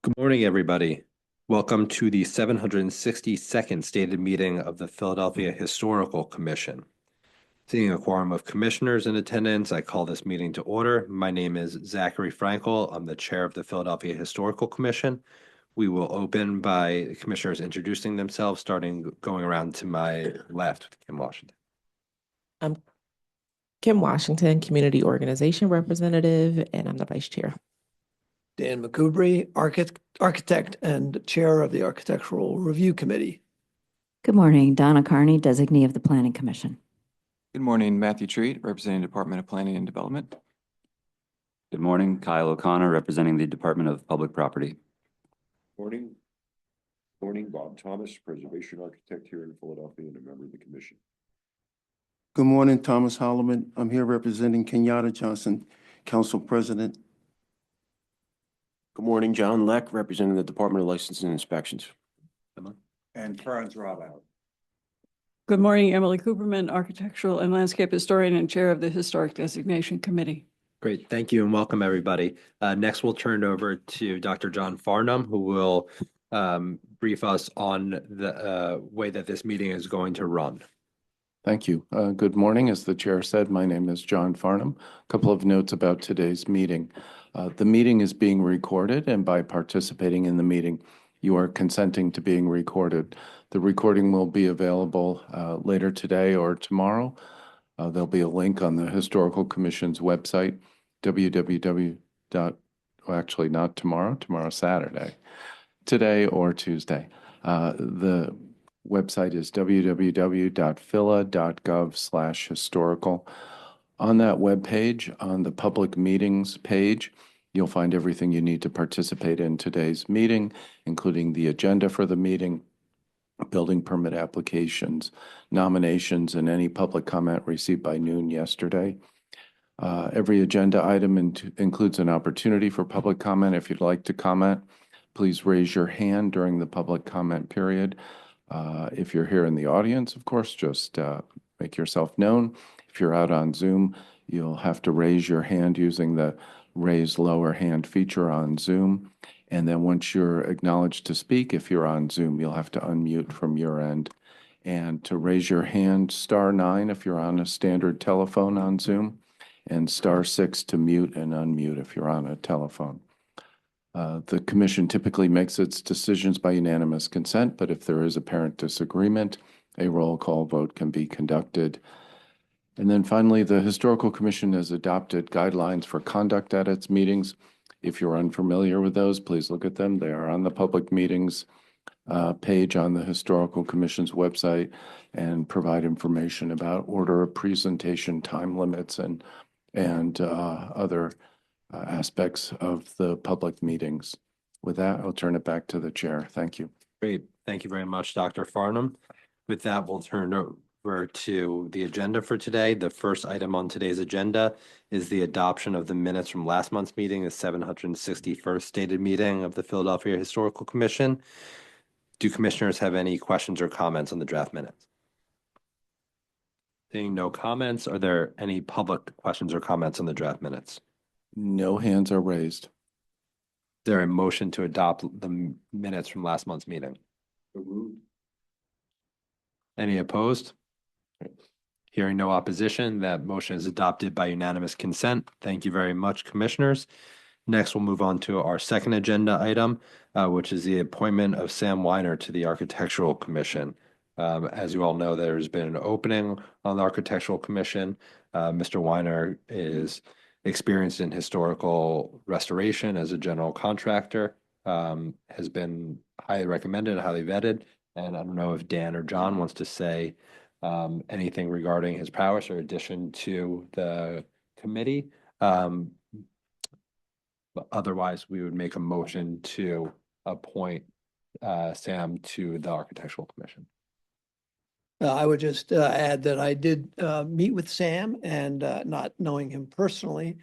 Good morning, everybody. Welcome to the 762nd stated meeting of the Philadelphia Historical Commission. Seeing a quorum of commissioners in attendance, I call this meeting to order. My name is Zachary Frankel. I'm the chair of the Philadelphia Historical Commission. We will open by the commissioners introducing themselves, starting going around to my left, Kim Washington. I'm Kim Washington, Community Organization Representative, and I'm the Vice Chair. Dan McCoubry, architect and chair of the Architectural Review Committee. Good morning, Donna Carney, designee of the Planning Commission. Good morning, Matthew Treat, representing Department of Planning and Development. Good morning, Kyle O'Connor, representing the Department of Public Property. Morning. Morning, Bob Thomas, preservation architect here in Philadelphia and a member of the commission. Good morning, Thomas Holloman. I'm here representing Kenyatta Johnson, Council President. Good morning, John Leck, representing the Department of Licenses and Inspections. And Franz Rabout. Good morning, Emily Cooperman, architectural and landscape historian and chair of the Historic Designation Committee. Great, thank you and welcome everybody. Next, we'll turn it over to Dr. John Farnham, who will brief us on the way that this meeting is going to run. Thank you. Good morning. As the chair said, my name is John Farnham. A couple of notes about today's meeting. The meeting is being recorded, and by participating in the meeting, you are consenting to being recorded. The recording will be available later today or tomorrow. There'll be a link on the Historical Commission's website, actually not tomorrow, tomorrow Saturday, today or Tuesday. The website is www.phila.gov/historical. On that webpage, on the public meetings page, you'll find everything you need to participate in today's meeting, including the agenda for the meeting, building permit applications, nominations, and any public comment received by noon yesterday. Every agenda item includes an opportunity for public comment. If you'd like to comment, please raise your hand during the public comment period. If you're here in the audience, of course, just make yourself known. If you're out on Zoom, you'll have to raise your hand using the raise lower hand feature on Zoom. And then once you're acknowledged to speak, if you're on Zoom, you'll have to unmute from your end. And to raise your hand, *9 if you're on a standard telephone on Zoom, and *6 to mute and unmute if you're on a telephone. The commission typically makes its decisions by unanimous consent, but if there is apparent disagreement, a roll call vote can be conducted. And then finally, the Historical Commission has adopted guidelines for conduct at its meetings. If you're unfamiliar with those, please look at them. They are on the public meetings page on the Historical Commission's website and provide information about order of presentation, time limits, and other aspects of the public meetings. With that, I'll turn it back to the chair. Thank you. Great. Thank you very much, Dr. Farnham. With that, we'll turn over to the agenda for today. The first item on today's agenda is the adoption of the minutes from last month's meeting, the 761st stated meeting of the Philadelphia Historical Commission. Do commissioners have any questions or comments on the draft minutes? Seeing no comments, are there any public questions or comments on the draft minutes? No hands are raised. Is there a motion to adopt the minutes from last month's meeting? Any opposed? Hearing no opposition, that motion is adopted by unanimous consent. Thank you very much, commissioners. Next, we'll move on to our second agenda item, which is the appointment of Sam Weiner to the Architectural Commission. As you all know, there's been an opening on the Architectural Commission. Mr. Weiner is experienced in historical restoration as a general contractor, has been highly recommended, highly vetted. And I don't know if Dan or John wants to say anything regarding his prowess or addition to the committee. But otherwise, we would make a motion to appoint Sam to the Architectural Commission. I would just add that I did meet with Sam and not knowing him personally,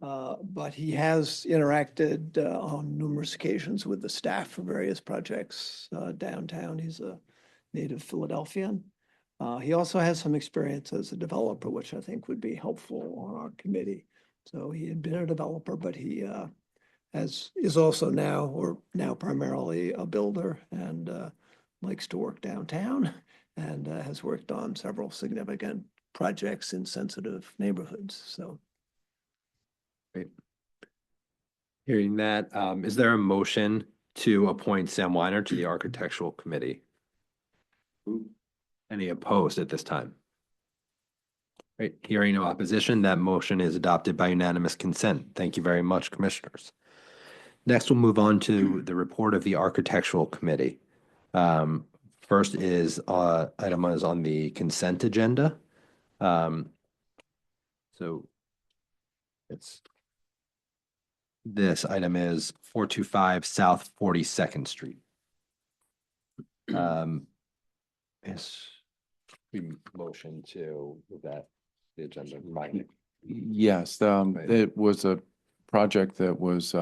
but he has interacted on numerous occasions with the staff for various projects downtown. He's a native Philadelphian. He also has some experience as a developer, which I think would be helpful on our committee. So he had been a developer, but he is also now primarily a builder and likes to work downtown and has worked on several significant projects in sensitive neighborhoods. So Great. Hearing that, is there a motion to appoint Sam Weiner to the Architectural Committee? Any opposed at this time? Great. Hearing no opposition, that motion is adopted by unanimous consent. Thank you very much, commissioners. Next, we'll move on to the report of the Architectural Committee. First is item is on the consent agenda. So this item is 425 South 42nd Street. Is we motion to move that the agenda? Remind me. Yes, it was a project that was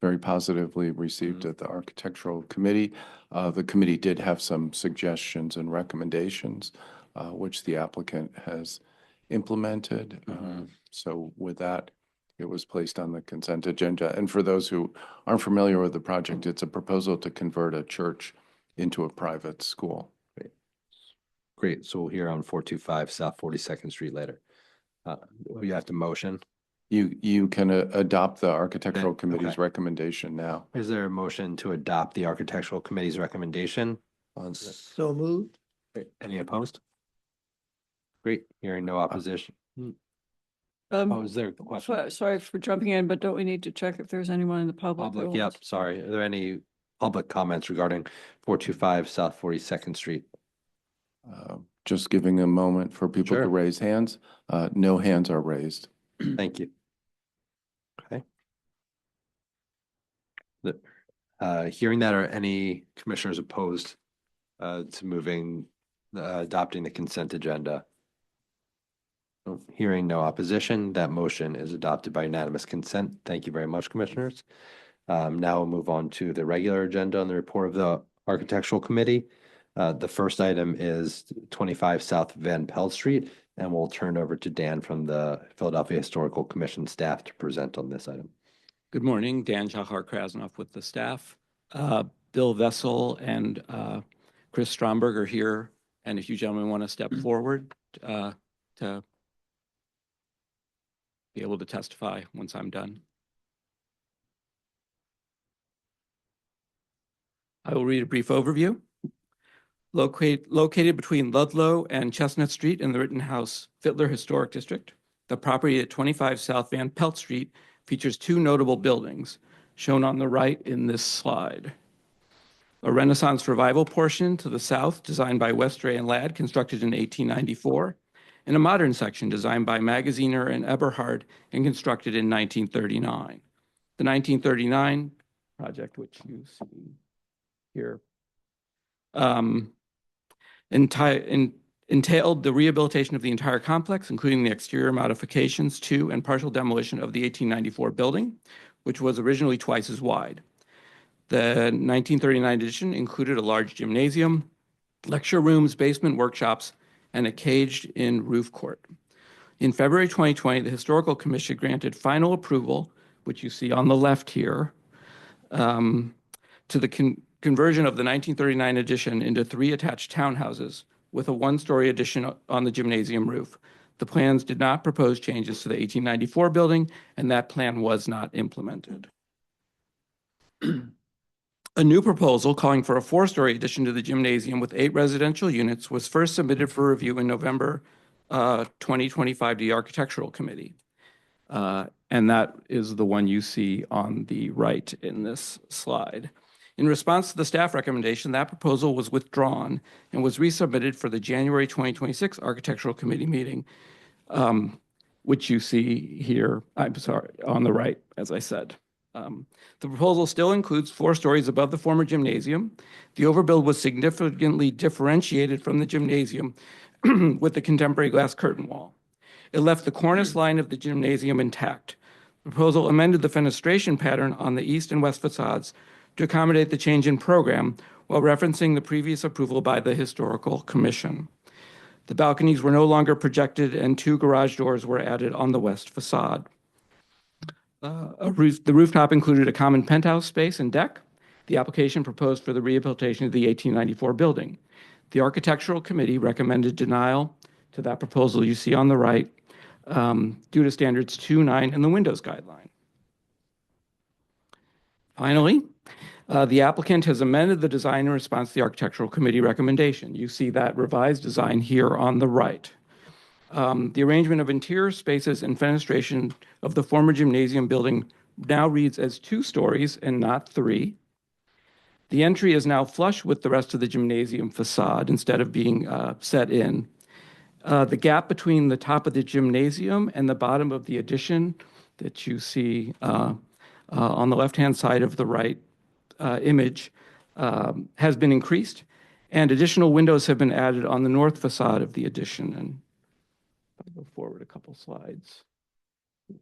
very positively received at the Architectural Committee. The committee did have some suggestions and recommendations, which the applicant has implemented. So with that, it was placed on the consent agenda. And for those who aren't familiar with the project, it's a proposal to convert a church into a private school. Great. So we'll hear on 425 South 42nd Street later. You have to motion. You can adopt the Architectural Committee's Okay. recommendation now. Is there a motion to adopt the Architectural Committee's recommendation? so moved. Great. Any opposed? Great. Hearing no opposition. Is there a question? Sorry for jumping in, but don't we need to check if there's anyone in the public? who Public, yep, wants- sorry. Are there any public comments regarding 425 South 42nd Street? Just giving a moment for people to Sure. raise hands. No hands are raised. Thank you. Okay. Hearing that, are any commissioners opposed to moving, adopting the consent agenda? Hearing no opposition, that motion is adopted by unanimous consent. Thank you very much, commissioners. Now we'll move on to the regular agenda on the report of the Architectural Committee. The first item is 25 South Van Pelt Street, and we'll turn over to Dan from the Philadelphia Historical Commission staff to present on this item. Good morning, Dan Jahar Krasnoff with the staff. Bill Vessel and Chris Stromberg are here, and if you gentlemen want to step forward to be able to testify once I'm done. I will read a brief overview. Located between Ludlow and Chestnut Street in the Rittenhouse Fittler Historic District, the property at 25 South Van Pelt Street features two notable buildings, shown on the right in this slide. A Renaissance Revival portion to the south, designed by Westray and Ladd, constructed in 1894, and a modern section designed by Magaziner and Eberhard and constructed in 1939. The 1939 project, which you see here, entailed the rehabilitation of the entire complex, including the exterior modifications to and partial demolition of the 1894 building, which was originally twice as wide. The 1939 edition included a large gymnasium, lecture rooms, basement workshops, and a caged-in roof court. In February 2020, the Historical Commission granted final approval, which you see on the left here, to the conversion of the 1939 addition into 3 attached townhouses with a 1-story addition on the gymnasium roof. The plans did not propose changes to the 1894 building, and that plan was not implemented. A new proposal calling for a 4-story addition to the gymnasium with 8 residential units was first submitted for review in November 2025 to the Architectural Committee. And that is the one you see on the right in this slide. In response to the staff recommendation, that proposal was withdrawn and was resubmitted for the January 2026 Architectural Committee meeting, which you see here, I'm sorry, on the right, as I said. The proposal still includes 4 stories above the former gymnasium. The overbuild was significantly differentiated from the gymnasium with the contemporary glass curtain wall. It left the cornice line of the gymnasium intact. The proposal amended the fenestration pattern on the east and west facades to accommodate the change in program while referencing the previous approval by the Historical Commission. The balconies were no longer projected and 2 garage doors were added on the west facade. The rooftop included a common penthouse space and deck. The application proposed for the rehabilitation of the 1894 building. The Architectural Committee recommended denial to that proposal you see on the right due to standards 2.9 in the Windows guideline. Finally, the applicant has amended the design in response to the Architectural Committee recommendation. You see that revised design here on the right. The arrangement of interior spaces and fenestration of the former gymnasium building now reads as 2 stories and not 3. The entry is now flush with the rest of the gymnasium facade instead of being set in. The gap between the top of the gymnasium and the bottom of the addition that you see on the left-hand side of the right image has been increased, and additional windows have been added on the north facade of the addition. And if I go forward a couple slides,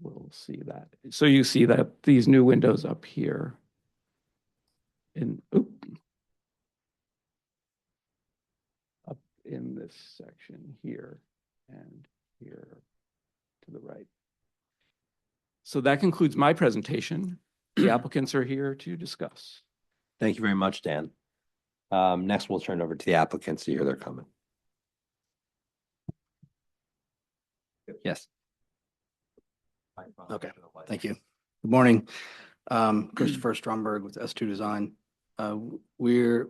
we'll see that. So you see that these new windows up here. Up in this section here and here to the right. So that concludes my presentation. The applicants are here to discuss. Thank you very much, Dan. Next, we'll turn it over to the applicants to hear their comment. Yes. Okay, thank you. Good morning. Christopher Stromberg with S2 Design. I'm here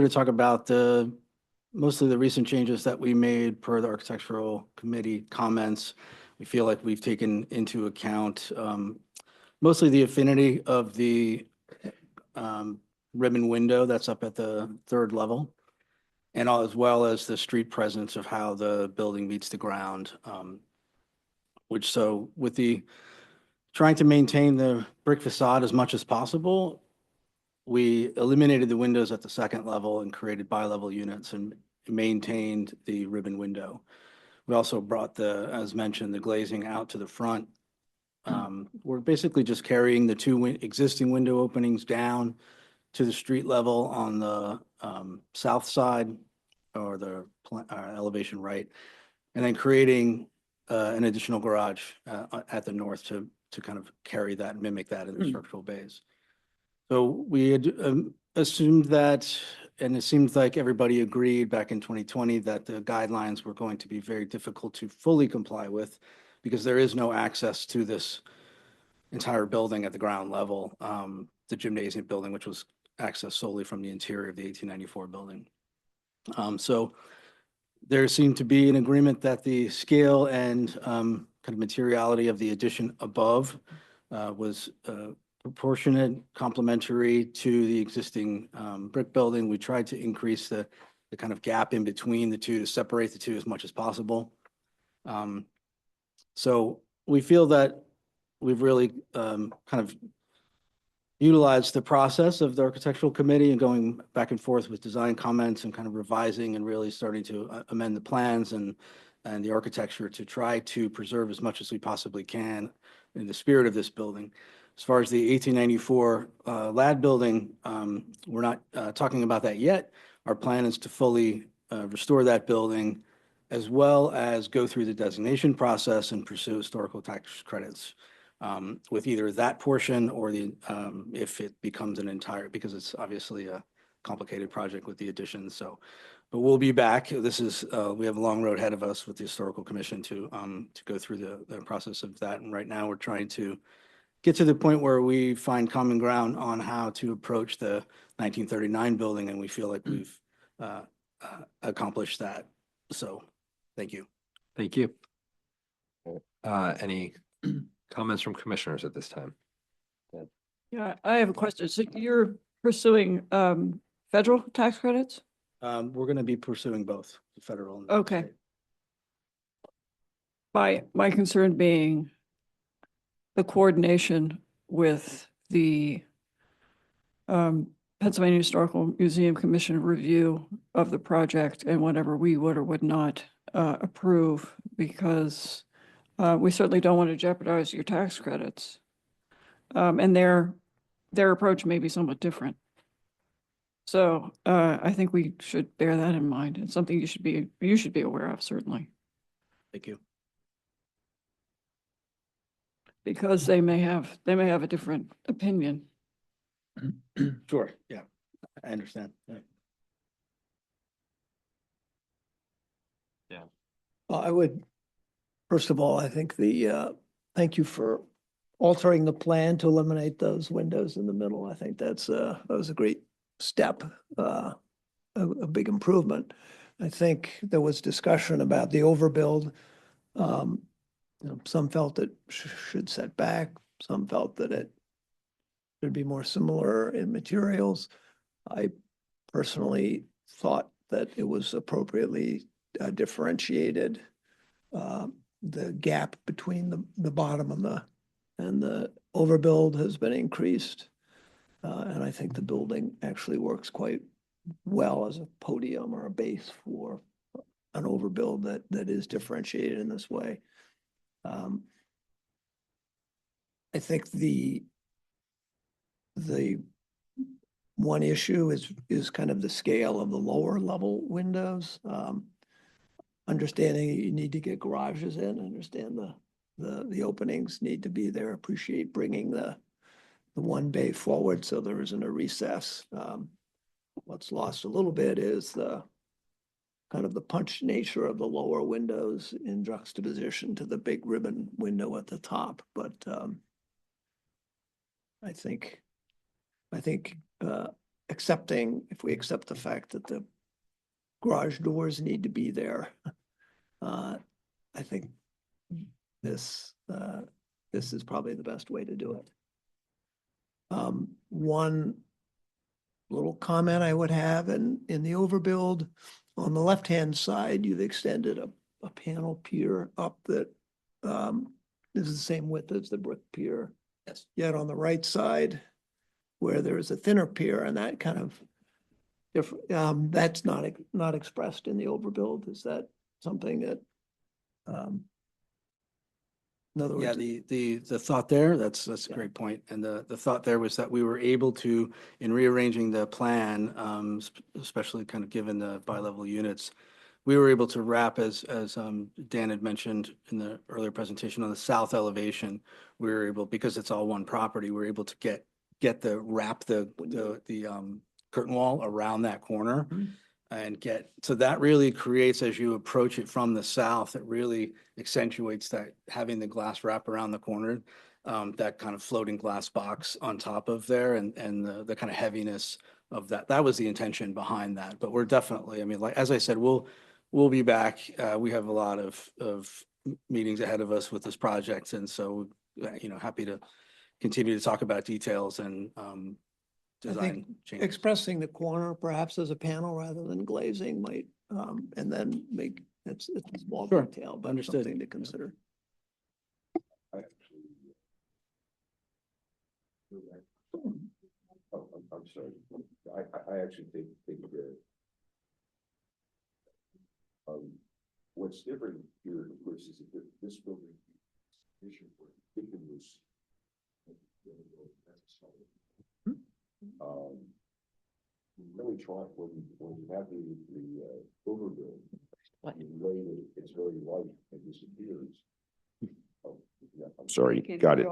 to talk about mostly the recent changes that we made per the Architectural Committee comments. We feel like we've taken into account mostly the affinity of the ribbon window that's up at the 3rd level, and as well as the street presence of how the building meets the ground. With the trying to maintain the brick facade as much as possible, we eliminated the windows at the 2nd level and created bi-level units and maintained the ribbon window. We also brought as mentioned, the glazing out to the front. We're basically just carrying the 2 existing window openings down to the street level on the south side, or the elevation right, and then creating an additional garage at the north to kind of carry that and mimic that in the structural bays. So we had assumed that, and it seems like everybody agreed back in 2020 that the guidelines were going to be very difficult to fully comply with, because there is no access to this entire building at the ground level, the gymnasium building, which was accessed solely from the interior of the 1894 building. So there seemed to be an agreement that the scale and kind of materiality of the addition above was proportionate, complementary to the existing brick building. We tried to increase the kind of gap in between the two to separate the two as much as possible. So we feel that we've really kind of utilized the process of the Architectural Committee and going back and forth with design comments and kind of revising and really starting to amend the plans and the architecture to try to preserve as much as we possibly can in the spirit of this building. As far as the 1894 LAD building, we're not talking about that yet. Our plan is to fully restore that building, as well as go through the designation process and pursue historical tax credits with either that portion or if it becomes an entire, because it's obviously a complicated project with the additions. So, but we'll be back. This is we have a long road ahead of us with the Historical Commission to go through the process of that. And right now we're trying to get to the point where we find common ground on how to approach the 1939 building, and we feel like we've accomplished that. So, thank you. Thank you. Any comments from commissioners at this time? Yeah, I have a question. So you're pursuing federal tax credits? We're going to be pursuing both the federal and Okay. state. My concern being the coordination with the Pennsylvania Historical Museum Commission review of the project and whatever we would or would not approve, because we certainly don't want to jeopardize your tax credits. And their approach may be somewhat different. So I think we should bear that in mind. It's something you should be aware of, certainly. Thank you. because they may have a different opinion. Sure, yeah, I understand. Yeah. I would, first of all, I think thank you for altering the plan to eliminate those windows in the middle. I think that was a great step, a big improvement. I think there was discussion about the overbuild. Some felt it should set back, some felt that it should be more similar in materials. I personally thought that it was appropriately differentiated. The gap between the bottom and the overbuild has been increased. And I think the building actually works quite well as a podium or a base for an overbuild that is differentiated in this way. I think the one issue is kind of the scale of the lower level windows. Understanding you need to get garages in, understand the openings need to be there, appreciate bringing the one bay forward so there isn't a recess. What's lost a little bit is the kind of the punch nature of the lower windows in juxtaposition to the big ribbon window at the top. But I think if we accept the fact that the garage doors need to be there, I think this is probably the best way to do it. One little comment I would have in the overbuild, on the left-hand side, you've extended a panel pier up that is the same width as the brick pier. Yes. Yet on the right side, where there is a thinner pier, and that kind of that's not expressed in the overbuild. Is that something that in other words? Yeah, the thought there, that's a great point. And the thought there was that we were able to, in rearranging the plan, especially kind of given the bi-level units, we were able to wrap, as Dan had mentioned in the earlier presentation, on the south elevation, we were able, because it's all one property, we were able to wrap the curtain wall around that corner. And so that really creates, as you approach it from the south, it really accentuates that, having the glass wrap around the corner, that kind of floating glass box on top of there, and the kind of heaviness of that. That was the intention behind that. But we're definitely, I mean, like, as I said, we'll be back. We have a lot of meetings ahead of us with this project. And so, happy to continue to talk about details and design changes. Expressing the corner perhaps as a panel rather than glazing might, and then make, it's a small Sure. detail, but Understood. something to consider. I actually. I'm sorry. I actually think what's different here, of course, is that this building issue for was really try when you have the overbuild, you lay that it's very light and disappears. Oh, yeah, I'm sorry, got it.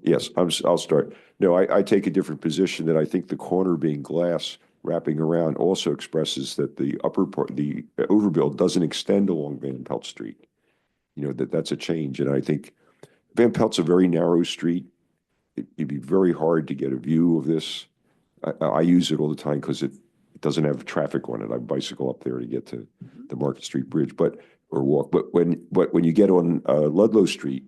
Yes, I'll start. No, I take a different position that I think the corner being glass wrapping around also expresses that the upper part, the overbuild doesn't extend along Van Pelt Street. That's a change. And I think Van Pelt's a very narrow street. It'd be very hard to get a view of this. I use it all the time because it doesn't have traffic on it. I bicycle up there to get to the Market Street Bridge, or walk. But when you get on Ludlow Street,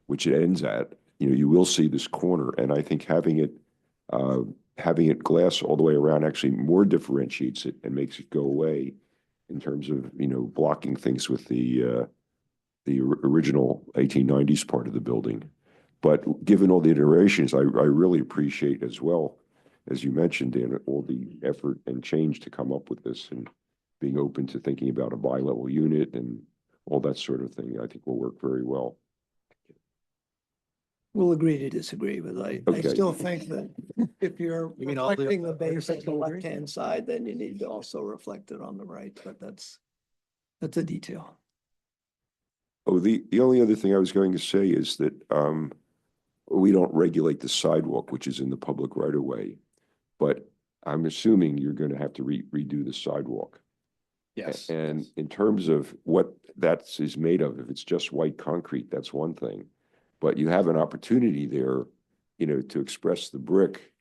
which it ends at, you will see this corner. And I think having it glass all the way around actually more differentiates it and makes it go away in terms of blocking things with the original 1890s part of the building. But given all the iterations, I really appreciate as well, as you mentioned, Dan, all the effort and change to come up with this, and being open to thinking about a bi-level unit and all that sort of thing. I think will work very well. We'll agree to disagree, but I Okay. still think that if you're You mean all the- reflecting the base on the left-hand side, then you need to also reflect it on the right, but that's a detail. Oh, the only other thing I was going to say is that we don't regulate the sidewalk, which is in the public right of way. But I'm assuming you're going to have to redo the sidewalk. Yes. And in terms of what that is made of, if it's just white concrete, that's one thing. But you have an opportunity there, to express the brick,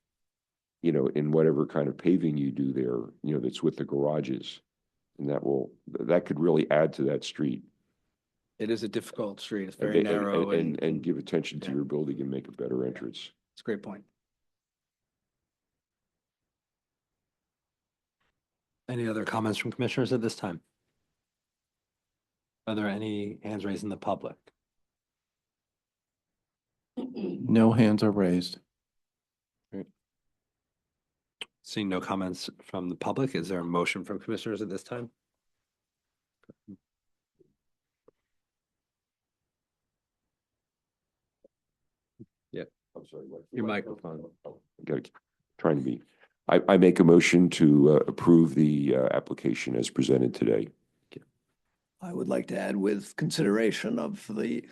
in whatever kind of paving you do there, that's with the garages. And that could really add to that street. It is a difficult street. It's very narrow And give attention to yeah. your building and make a better entrance. It's a great point. Any other comments from commissioners at this time? Are there any hands raised in the public? No hands are raised. Seeing no comments from the public, is there a motion from commissioners at this time? I'm sorry. Your microphone. Trying to be. I make a motion to approve the application as presented today. I would like to add with consideration of the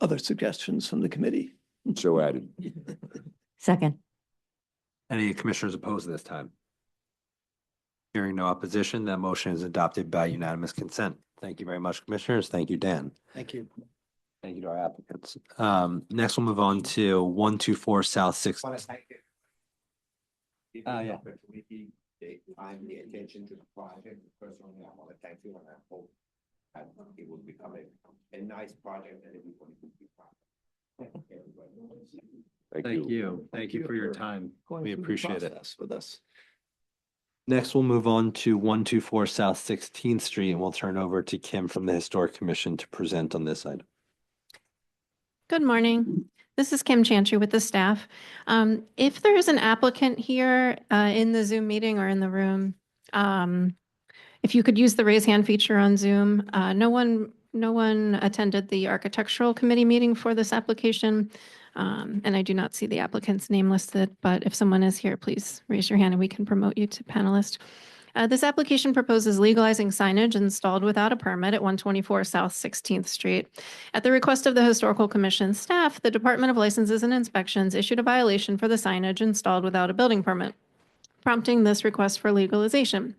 other suggestions from the committee. So added. Second. Any commissioners opposed this time? Hearing no opposition, that motion is adopted by unanimous consent. Thank you very much, commissioners. Thank you, Dan. Thank you. Thank you to our applicants. Next we'll move on to 124 South 6th. Yeah. Time the attention to the project. Personally, I want to thank you, and I hope that it will become a nice project and everybody will be proud. Thank you. Thank you for your time. Going We through the appreciate it. process with us. Next, we'll move on to 124 South 16th Street, and we'll turn over to Kim from the Historic Commission to present on this item. Good morning. This is Kim Chantry with the staff. If there is an applicant here in the Zoom meeting or in the room, if you could use the raise hand feature on Zoom. No one attended the architectural committee meeting for this application. And I do not see the applicant's name listed, but if someone is here, please raise your hand and we can promote you to panelist. This application proposes legalizing signage installed without a permit at 124 South 16th Street. At the request of the Historical Commission staff, the Department of Licenses and Inspections issued a violation for the signage installed without a building permit, prompting this request for legalization.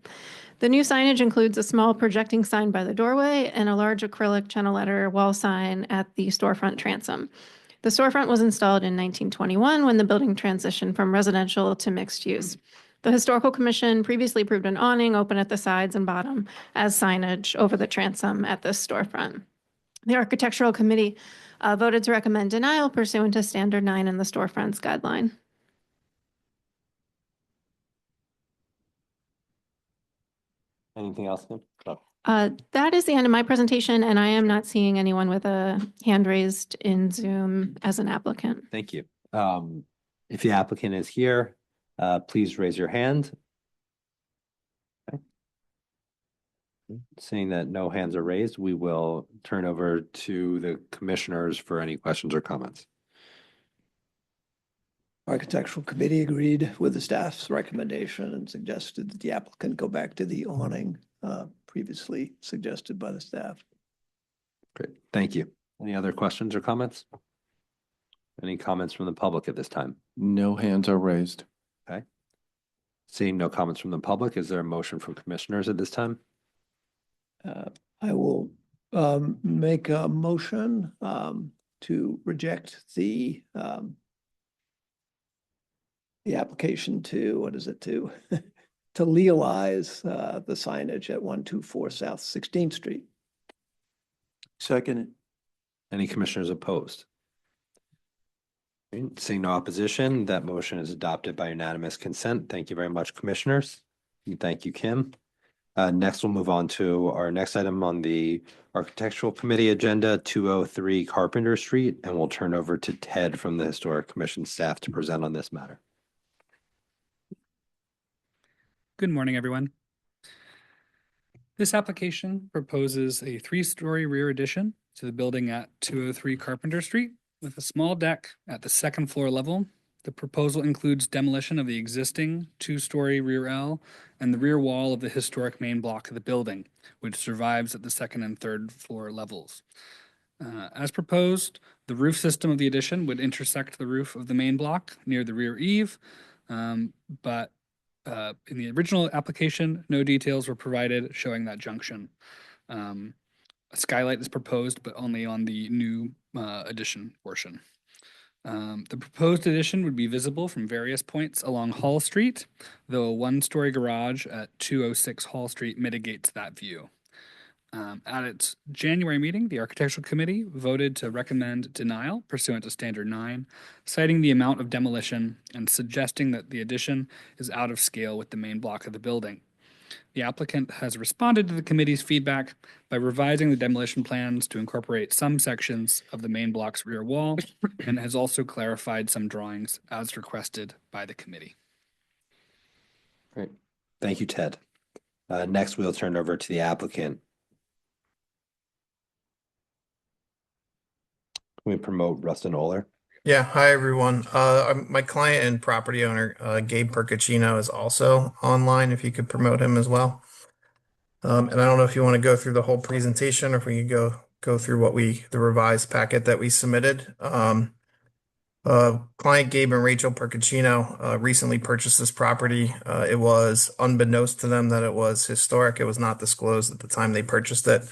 The new signage includes a small projecting sign by the doorway and a large acrylic channel letter wall sign at the storefront transom. The storefront was installed in 1921 when the building transitioned from residential to mixed use. The Historical Commission previously approved an awning open at the sides and bottom as signage over the transom at this storefront. The Architectural Committee voted to recommend denial pursuant to Standard 9 in the storefronts guideline. Anything else, Kim? No. That is the end of my presentation, and I am not seeing anyone with a hand raised in Zoom as an applicant. Thank you. If the applicant is here, please raise your hand. Okay. Seeing that no hands are raised, we will turn over to the commissioners for any questions or comments. Architectural Committee agreed with the staff's recommendation and suggested that the applicant go back to the awning previously suggested by the staff. Great, thank you. Any other questions or comments? Any comments from the public at this time? No hands are raised. Okay. Seeing no comments from the public, is there a motion from commissioners at this time? I will make a motion to reject the application to, to legalize the signage at 124 South 16th Street. Second. Any commissioners opposed? Seeing no opposition, that motion is adopted by unanimous consent. Thank you very much, commissioners. And thank you, Kim. Next, we'll move on to our next item on the Architectural Committee agenda, 203 Carpenter Street, and we'll turn over to Ted from the Historic Commission staff to present on this matter. Good morning, everyone. This application proposes a 3-story rear addition to the building at 203 Carpenter Street with a small deck at the second floor level. The proposal includes demolition of the existing 2-story rear L and the rear wall of the historic main block of the building, which survives at the second and third floor levels. As proposed, the roof system of the addition would intersect the roof of the main block near the rear eave. But in the original application, no details were provided showing that junction. A skylight is proposed, but only on the new addition portion. The proposed addition would be visible from various points along Hall Street, though a one-story garage at 206 Hall Street mitigates that view. At its January meeting, the Architectural Committee voted to recommend denial pursuant to Standard 9, citing the amount of demolition and suggesting that the addition is out of scale with the main block of the building. The applicant has responded to the committee's feedback by revising the demolition plans to incorporate some sections of the main block's rear wall and has also clarified some drawings as requested by the committee. Great. Thank you, Ted. Next, we'll turn over to the applicant. Can we promote Rustin Oler? Yeah, hi everyone. My client and property owner, Gabe Percacino, is also online, if you could promote him as well. And I don't know if you want to go through the whole presentation or if we could go through the revised packet that we submitted. Client Gabe and Rachel Percacino recently purchased this property. It was unbeknownst to them that it was historic. It was not disclosed at the time they purchased it.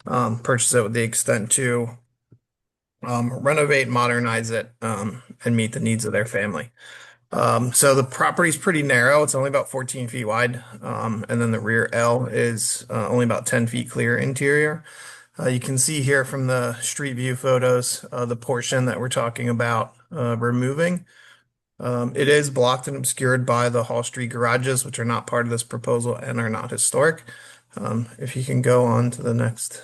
Purchased it with the extent to renovate, modernize it, and meet the needs of their family. So the property is pretty narrow. It's only about 14 feet wide. And then the rear L is only about 10 feet clear interior. You can see here from the street view photos, the portion that we're talking about removing. It is blocked and obscured by the Hall Street garages, which are not part of this proposal and are not historic. If you can go on to the next.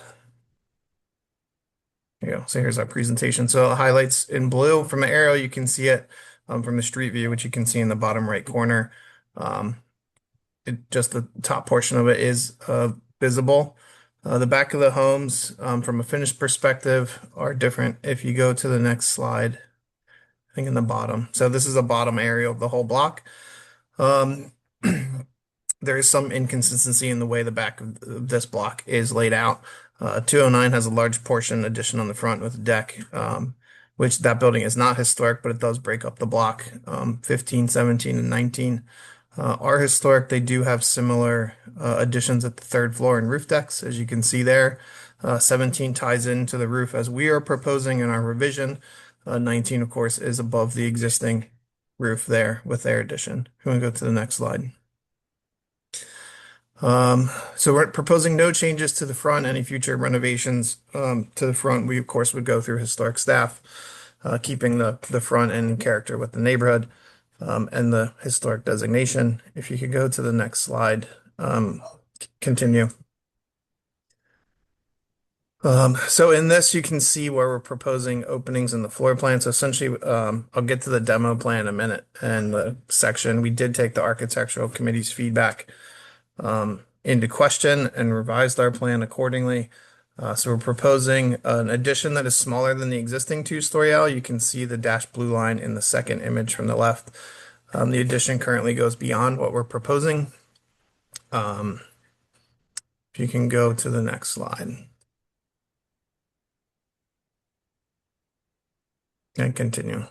There you go. So here's our presentation. So highlights in blue from the aerial, you can see it from the street view, which you can see in the bottom right corner. Just the top portion of it is visible. The back of the homes from a finished perspective are different. If you go to the next slide, I think in the bottom. So this is a bottom aerial of the whole block. There is some inconsistency in the way the back of this block is laid out. 209 has a large portion addition on the front with a deck, which that building is not historic, but it does break up the block. 15, 17, and 19 are historic. They do have similar additions at the third floor and roof decks, as you can see there. 17 ties into the roof as we are proposing in our revision. 19, of course, is above the existing roof there with their addition. If you want to go to the next slide. So we're proposing no changes to the front. Any future renovations to the front, we of course would go through historic staff, keeping the front in character with the neighborhood and the historic designation. If you could go to the next slide, continue. So in this, you can see where we're proposing openings in the floor plan. So essentially, I'll get to the demo plan in a minute and the section. We did take the architectural committee's feedback into question and revised our plan accordingly. So we're proposing an addition that is smaller than the existing two-story L. You can see the dashed blue line in the second image from the left. The addition currently goes beyond what we're proposing. If you can go to the next slide. And continue.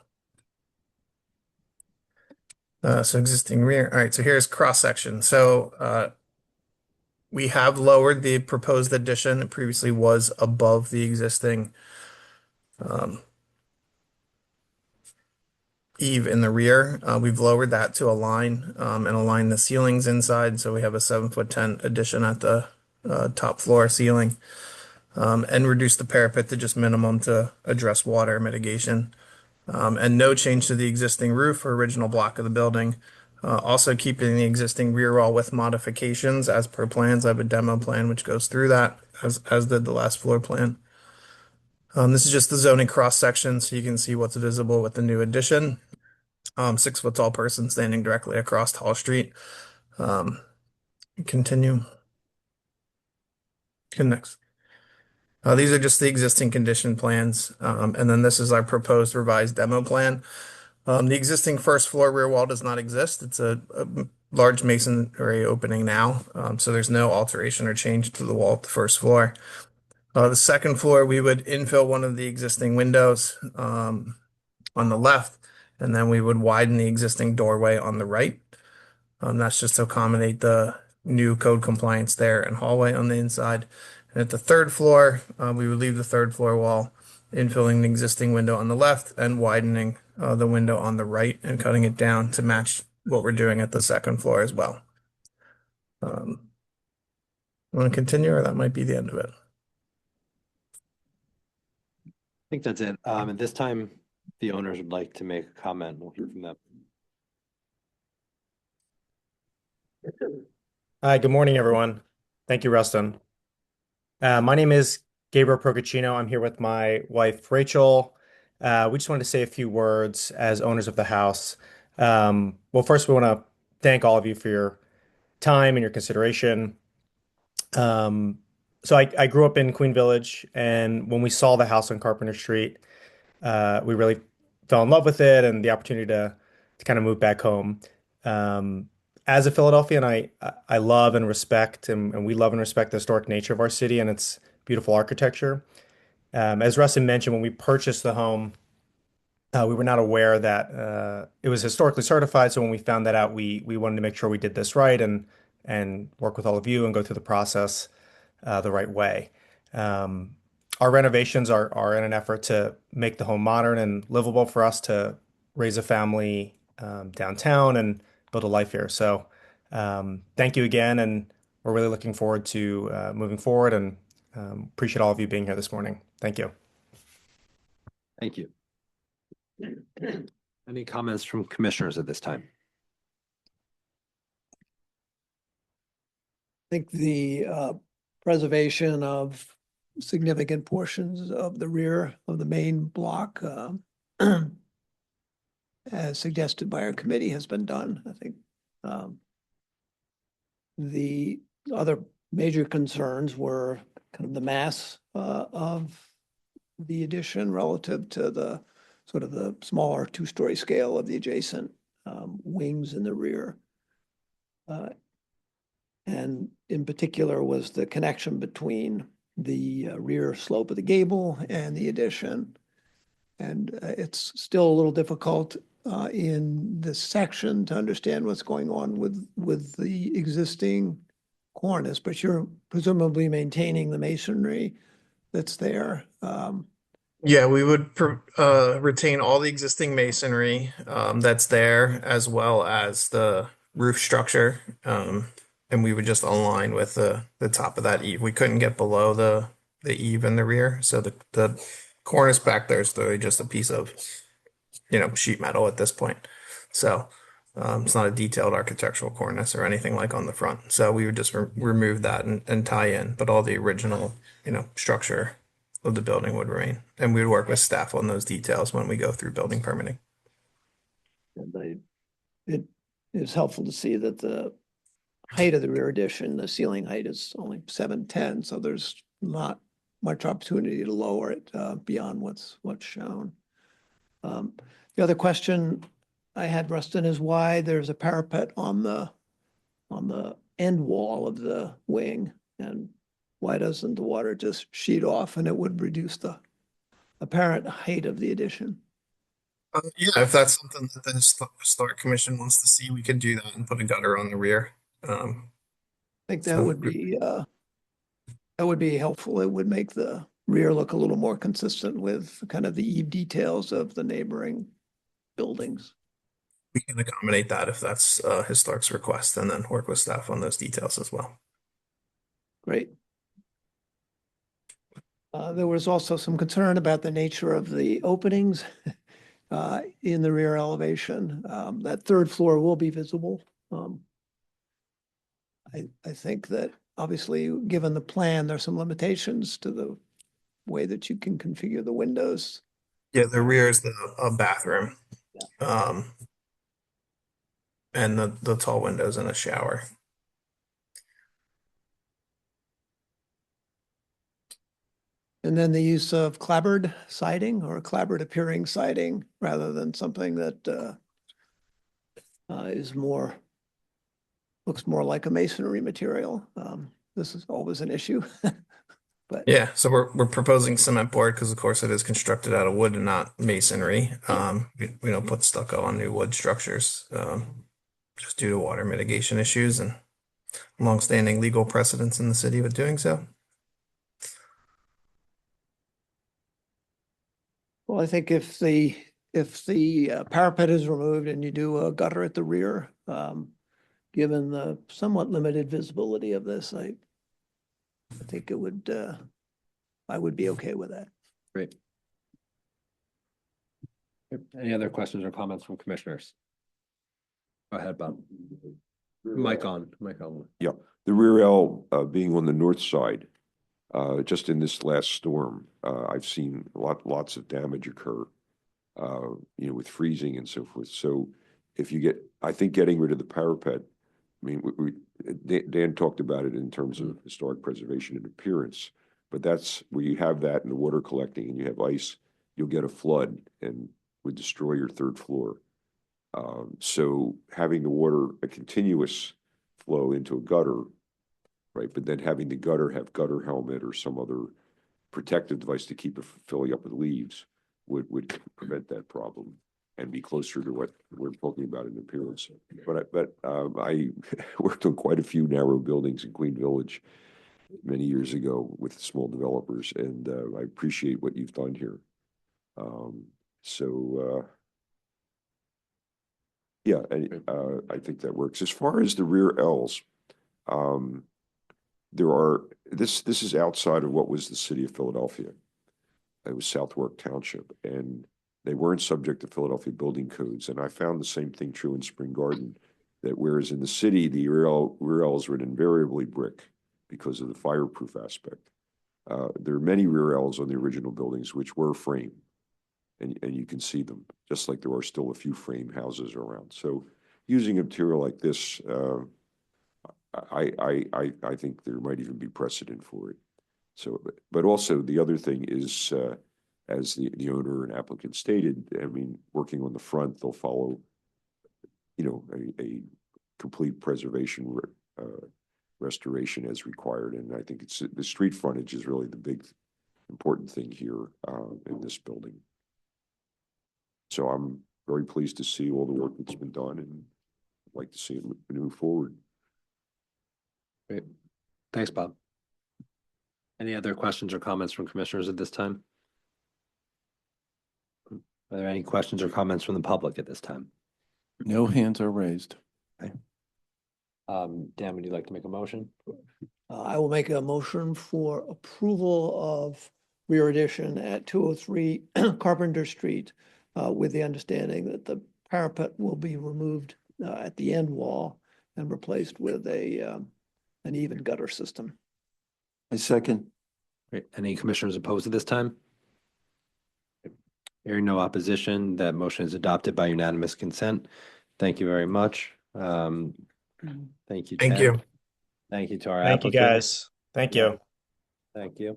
So existing rear. All right, so here's cross section. So we have lowered the proposed addition. It previously was above the existing eave in the rear. We've lowered that to align and align the ceilings inside. So we have a 7'10" addition at the top floor ceiling. And reduce the parapet to just minimum to address water mitigation. And no change to the existing roof or original block of the building. Also keeping the existing rear wall with modifications as per plans. I have a demo plan which goes through that as did the last floor plan. This is just the zoning cross section so you can see what's visible with the new addition. 6 foot tall person standing directly across Hall Street. Continue. Next. These are just the existing condition plans. And then this is our proposed revised demo plan. The existing first floor rear wall does not exist. It's a large masonry opening now. So there's no alteration or change to the wall at the first floor. The second floor, we would infill one of the existing windows on the left, and then we would widen the existing doorway on the right. That's just to accommodate the new code compliance there and hallway on the inside. And at the third floor, we would leave the third floor wall, infilling the existing window on the left and widening the window on the right and cutting it down to match what we're doing at the second floor as well. Want to continue, or that might be the end of it? I think that's it. At this time, the owners would like to make a comment. We'll hear from them. Hi, good morning, everyone. Thank you, Rustin. My name is Gabriel Procaccino. I'm here with my wife, Rachel. We just wanted to say a few words as owners of the house. Well, first, we want to thank all of you for your time and your consideration. So I grew up in Queen Village, and when we saw the house on Carpenter Street, we really fell in love with it and the opportunity to kind of move back home. As a Philadelphian, I love and respect, and we love and respect the historic nature of our city and its beautiful architecture. As Rustin mentioned, when we purchased the home, we were not aware that it was historically certified. So when we found that out, we wanted to make sure we did this right and work with all of you and go through the process the right way. Our renovations are in an effort to make the home modern and livable for us to raise a family downtown and build a life here. So thank you again, and we're really looking forward to moving forward, and appreciate all of you being here this morning. Thank you. Thank you. Any comments from commissioners at this time? I think the preservation of significant portions of the rear of the main block, as suggested by our committee, has been done. I think the other major concerns were kind of the mass of the addition relative to the sort of the smaller two-story scale of the adjacent wings in the rear. And in particular was the connection between the rear slope of the gable and the addition. And it's still a little difficult in this section to understand what's going on with the existing cornice, but you're presumably maintaining the masonry that's there. Yeah, we would retain all the existing masonry that's there, as well as the roof structure. And we would just align with the top of that eave. We couldn't get below the eave in the rear. So the cornice back there is literally just a piece of, sheet metal at this point. So it's not a detailed architectural cornice or anything like on the front. So we would just remove that and tie in, but all the original, structure of the building would remain. And we would work with staff on those details when we go through building permitting. And it is helpful to see that the height of the rear addition, the ceiling height is only 710, so there's not much opportunity to lower it beyond what's shown. The other question I had, Rustin, is why there's a parapet on the end wall of the wing, and why doesn't the water just sheet off and it would reduce the apparent height of the addition? Yeah, if that's something that the Historic Commission wants to see, we could do that and put a gutter on the rear. I think that would be helpful. It would make the rear look a little more consistent with kind of the eave details of the neighboring buildings. We can accommodate that if that's Historic's request, and then work with staff on those details as well. Great. There was also some concern about the nature of the openings in the rear elevation. That third floor will be visible. I think that obviously, given the plan, there's some limitations to the way that you can configure the windows. Yeah, the rear is a bathroom. And the tall windows and a shower. And then the use of clapboard siding or clapboard appearing siding rather than something that looks more like a masonry material. This is always an issue. but. Yeah, so we're proposing cement board because of course it is constructed out of wood and not masonry. We don't put stucco on new wood structures, just due to water mitigation issues and longstanding legal precedents in the city with doing so. Well, I think if the parapet is removed and you do a gutter at the rear, given the somewhat limited visibility of this, I think it would, I would be okay with that. Great. Any other questions or comments from commissioners? Go ahead, Bob. Mic on. Yeah, the rear L being on the north side, just in this last storm, I've seen lots of damage occur, with freezing and so forth. So if you get, I think getting rid of the parapet, I mean, Dan talked about it in terms of historic preservation and appearance, but that's where you have that and the water collecting and you have ice, you'll get a flood and would destroy your third floor. So having the water, a continuous flow into a gutter, right? But then having the gutter have gutter helmet or some other protective device to keep it from filling up with leaves would prevent that problem and be closer to what we're talking about in appearance. But I worked on quite a few narrow buildings in Queen Village many years ago with small developers, and I appreciate what you've done here. Yeah, I think that works. As far as the rear Ls, this is outside of what was the city of Philadelphia. It was Southwark Township, and they weren't subject to Philadelphia building codes. And I found the same thing true in Spring Garden, that whereas in the city, the rear Ls were invariably brick because of the fireproof aspect. There are many rear Ls on the original buildings which were frame, and you can see them, just like there are still a few frame houses around. So using a material like this, I think there might even be precedent for it. So, but also the other thing is, as the owner and applicant stated, I mean, working on the front, they'll follow, a complete preservation restoration as required. And I think it's the street frontage is really the big important thing here in this building. So I'm very pleased to see all the work that's been done and I'd like to see it move forward. Great. Thanks, Bob. Any other questions or comments from commissioners at this time? Are there any questions or comments from the public at this time? No hands are raised. Okay. Dan, would you like to make a motion? I will make a motion for approval of rear addition at 203 Carpenter Street, with the understanding that the parapet will be removed at the end wall and replaced with an even gutter system. I second. Great. Any commissioners opposed at this time? Hearing no opposition, that motion is adopted by unanimous consent. Thank you very much. Thank you. Thank Ted. you. Thank you to our Thank you, applicant. guys. Thank you. Thank you.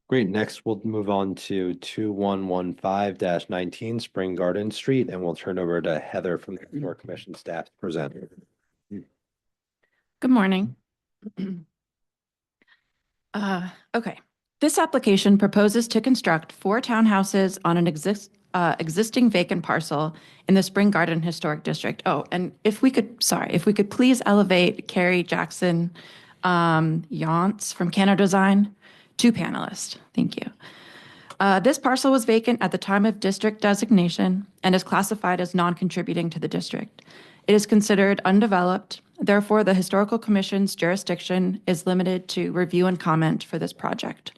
Great. Next, we'll move on to 2115-19 Spring Garden Street, and we'll turn over to Heather from the Historic Commission staff to present. Good morning. Okay. This application proposes to construct 4 townhouses on an existing vacant parcel in the Spring Garden Historic District. Oh, and if we could please elevate Carrie Jackson Yance from Canada Design to panelist. Thank you. This parcel was vacant at the time of district designation and is classified as non-contributing to the district. It is considered undeveloped. Therefore, the Historical Commission's jurisdiction is limited to review and comment for this project.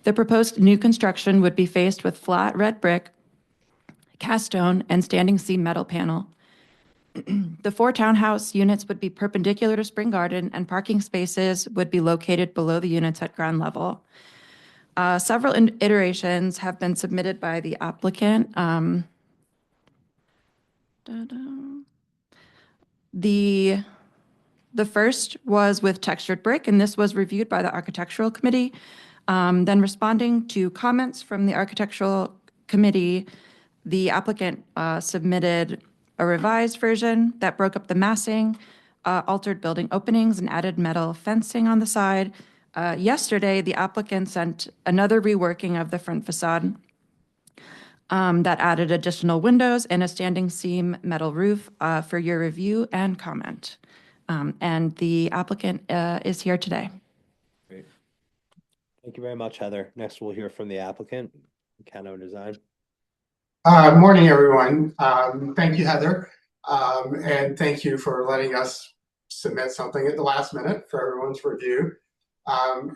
The proposed new construction would be faced with flat red brick, cast stone, and standing seam metal panel. The 4 townhouse units would be perpendicular to Spring Garden, and parking spaces would be located below the units at ground level. Several iterations have been submitted by the applicant. The first was with textured brick, and this was reviewed by the Architectural Committee. Then responding to comments from the Architectural Committee, the applicant submitted a revised version that broke up the massing, altered building openings and added metal fencing on the side. Yesterday, the applicant sent another reworking of the front facade that added additional windows and a standing seam metal roof for your review and comment. And the applicant is here today. Great. Thank you very much, Heather. Next, we'll hear from the applicant, Cano Design. Morning, everyone. Thank you, Heather. And thank you for letting us submit something at the last minute for everyone's review.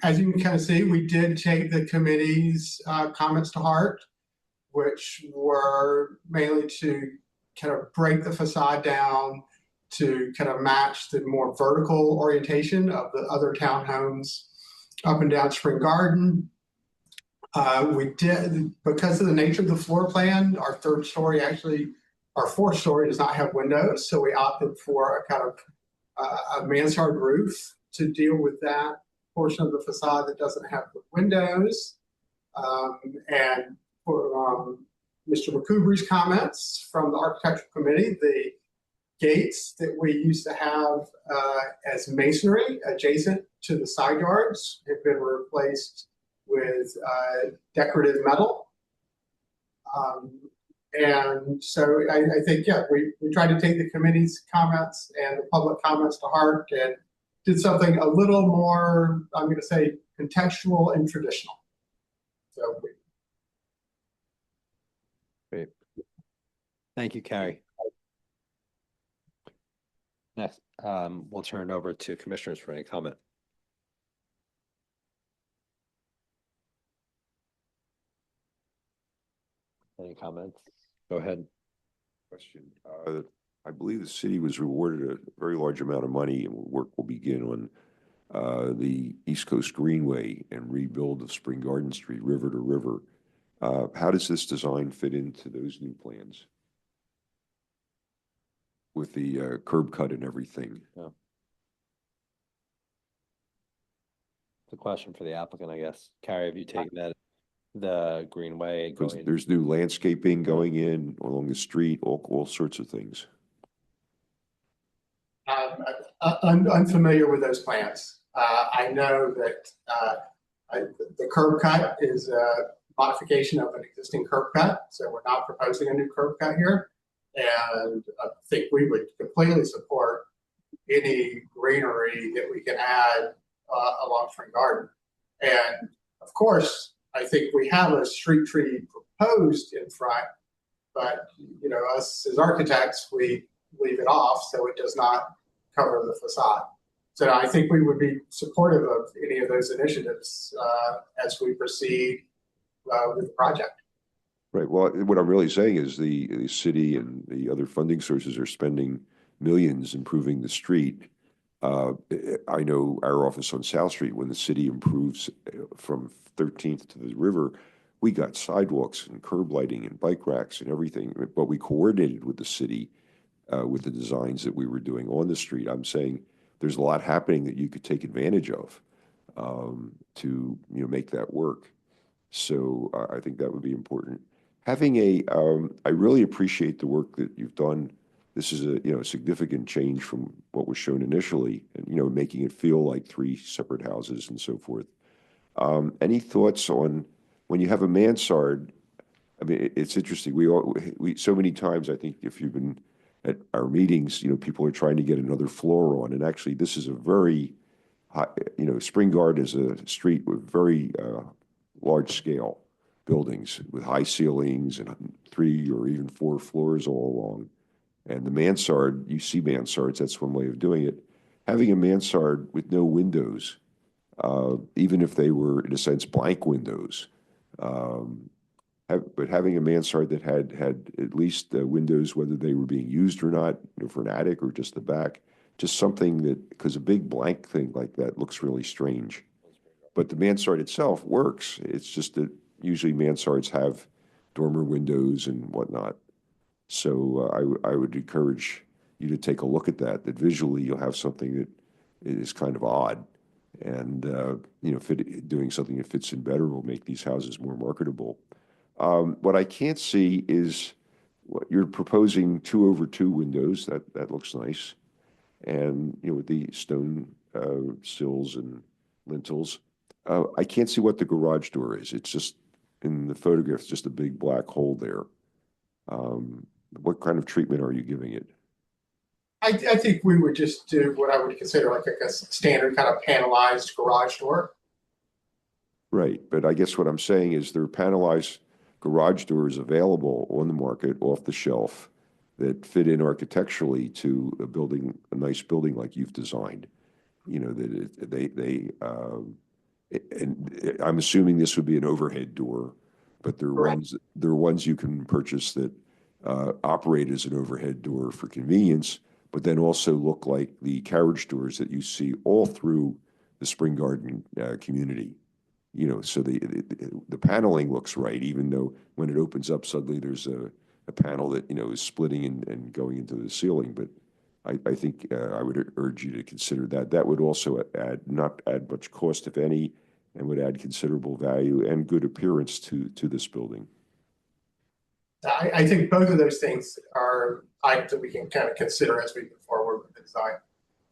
As you can kind of see, we did take the committee's comments to heart, which were mainly to kind of break the facade down to kind of match the more vertical orientation of the other townhomes up and down Spring Garden. We did, because of the nature of the floor plan, our fourth story does not have windows. So we opted for a kind of a mansard roof to deal with that portion of the facade that doesn't have the windows. And for Mr. McCoubrey's comments from the architectural committee, the gates that we used to have as masonry adjacent to the side yards have been replaced with decorative metal. And so I think, yeah, we tried to take the committee's comments and the public comments to heart and did something a little more, I'm going to say, contextual and traditional. So Great. Thank you, Carrie. Next, we'll turn it over to commissioners for any comment. Any comments? Go ahead. Question. I believe the city was rewarded a very large amount of money, and work will begin on the East Coast Greenway and rebuild of Spring Garden Street, river to river. How does this design fit into those new plans with the curb cut and everything? Yeah. It's a question for the applicant, I guess. Carrie, have you taken that, the Greenway? Because there's new landscaping going in along the street, all sorts of things. unfamiliar with those plans. I know that the curb cut is a modification of an existing curb cut, so we're not proposing a new curb cut here. And I think we would completely support any greenery that we can add along Spring Garden. And of course, I think we have a street tree proposed in front, but you know, us as architects, we leave it off so it does not cover the facade. So I think we would be supportive of any of those initiatives as we proceed with the project. Right. Well, what I'm really saying is the city and the other funding sources are spending millions improving the street. I know our office on South Street, when the city improves from 13th to the river, we got sidewalks and curb lighting and bike racks and everything, but we coordinated with the city with the designs that we were doing on the street. I'm saying there's a lot happening that you could take advantage of to make that work. So I think that would be important. Having I really appreciate the work that you've done. This is a significant change from what was shown initially, and making it feel like 3 separate houses and so forth. Any thoughts on when you have a mansard? I mean, it's interesting. We so many times, I think, if you've been at our meetings, people are trying to get another floor on, and actually, this is a very high. Spring Garden is a street with very large scale buildings with high ceilings and 3 or even 4 floors all along. And the mansard, you see mansards, that's one way of doing it. Having a mansard with no windows, even if they were, in a sense, blank windows, but having a mansard that had at least windows, whether they were being used or not, for an attic or just the back, just something that, because a big blank thing like that looks really strange. But the mansard itself works. It's just that usually mansards have dormer windows and whatnot. So I would encourage you to take a look at that visually you'll have something that is kind of odd. And, doing something that fits in better will make these houses more marketable. What I can't see is what you're proposing 2 over 2 windows. That looks nice. and, you know, with the stone sills and lintels. I can't see what the garage door is. It's just, in the photograph, it's just a big black hole there. What kind of treatment are you giving it? I think we would just do what I would consider like a standard kind of panelized garage door. Right, but I guess what I'm saying is there are panelized garage doors available on the market, off the shelf, that fit in architecturally to a building, a nice building like you've designed. You know, and I'm assuming this would be an overhead door, but there are ones you can purchase that operate as an overhead door for convenience, but then also look like the carriage doors that you see all through the Spring Garden community. You know, so the paneling looks right, even though when it opens up, suddenly there's a panel that, you know, is splitting and going into the ceiling. But I think I would urge you to consider that. That would also not add much cost, if any, and would add considerable value and good appearance to this building. I think both of those things are items that we can kind of consider as we move forward with the design.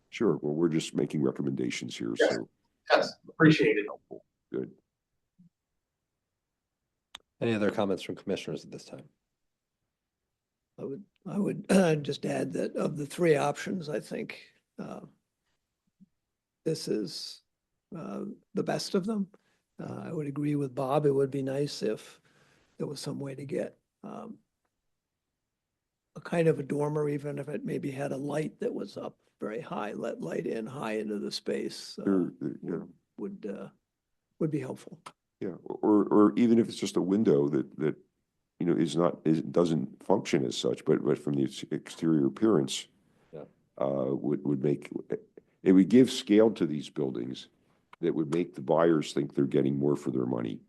Sure. Well, we're just making recommendations here. Yes. So Yes, appreciate it. good. Any other comments from commissioners at this time? I would just add that of the three options, I think this is the best of them. I would agree with Bob. It would be nice if there was some way to get a kind of a dormer, even if it maybe had a light that was up very high, let light in high into the space. Would be helpful. Yeah, or even if it's just a window that you know doesn't function as such, but from the exterior appearance, would make it would give scale to these buildings that would make the buyers think they're getting more for their money.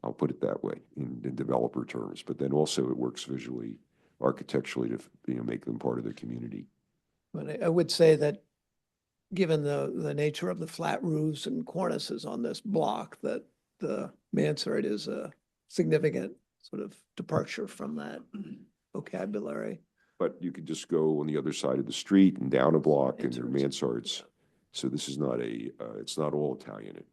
I'll put it that way in developer terms, but then also it works visually, architecturally to, you know, make them part of the community. But I would say that given the nature of the flat roofs and cornices on this block, that the mansard is a significant sort of departure from that vocabulary. But you could just go on the other side of the street and down a block and there are mansards. So this is not it's not all Italian.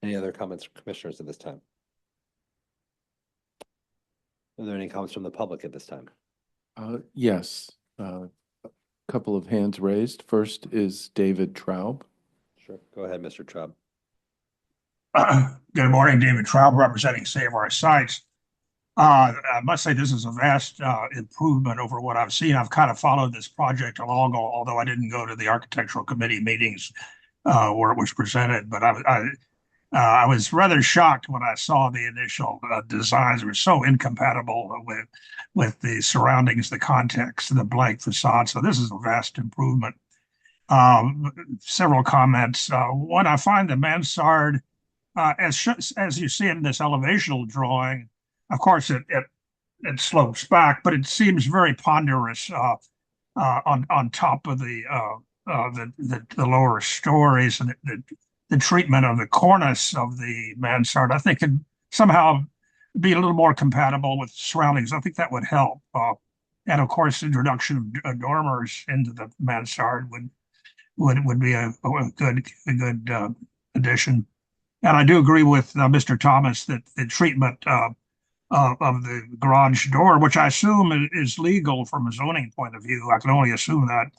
Any other comments from commissioners at this time? Are there any comments from the public at this time? Yes, a couple of hands raised. First is David Traub. Sure, go ahead, Mr. Traub. Good morning, David Traub, representing Save Our Sites. I must say this is a vast improvement over what I've seen. I've kind of followed this project along, although I didn't go to the architectural committee meetings where it was presented. But I was rather shocked when I saw the initial designs were so incompatible with the surroundings, the context, the blank facade. So this is a vast improvement. Several comments. One, I find the mansard, as you see in this elevational drawing, of course it slopes back, but it seems very ponderous on top of the lower stories, and the treatment of the cornice of the mansard, I think, could somehow be a little more compatible with surroundings. I think that would help. And of course, introduction of dormers into the mansard would be a good addition. And I do agree with Mr. Thomas that the treatment of the garage door, which I assume is legal from a zoning point of view, I can only assume that.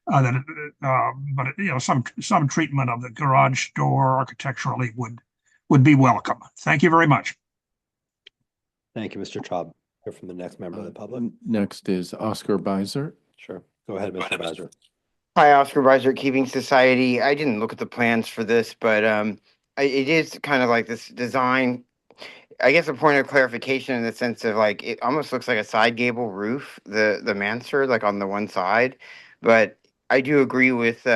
But you know, some treatment of the garage door architecturally would be welcome. Thank you very much. Thank you, Mr. Traub. Hear from the next member of the public. Next is Oscar Beiser. Sure, go ahead, Mr. Beiser. Hi, Oscar Beiser, Keeping Society. I didn't look at the plans for this, but it is kind of like this design. I guess a point of clarification in the sense of like it almost looks like a side gable roof, the mansard, like on the one side, but I do agree with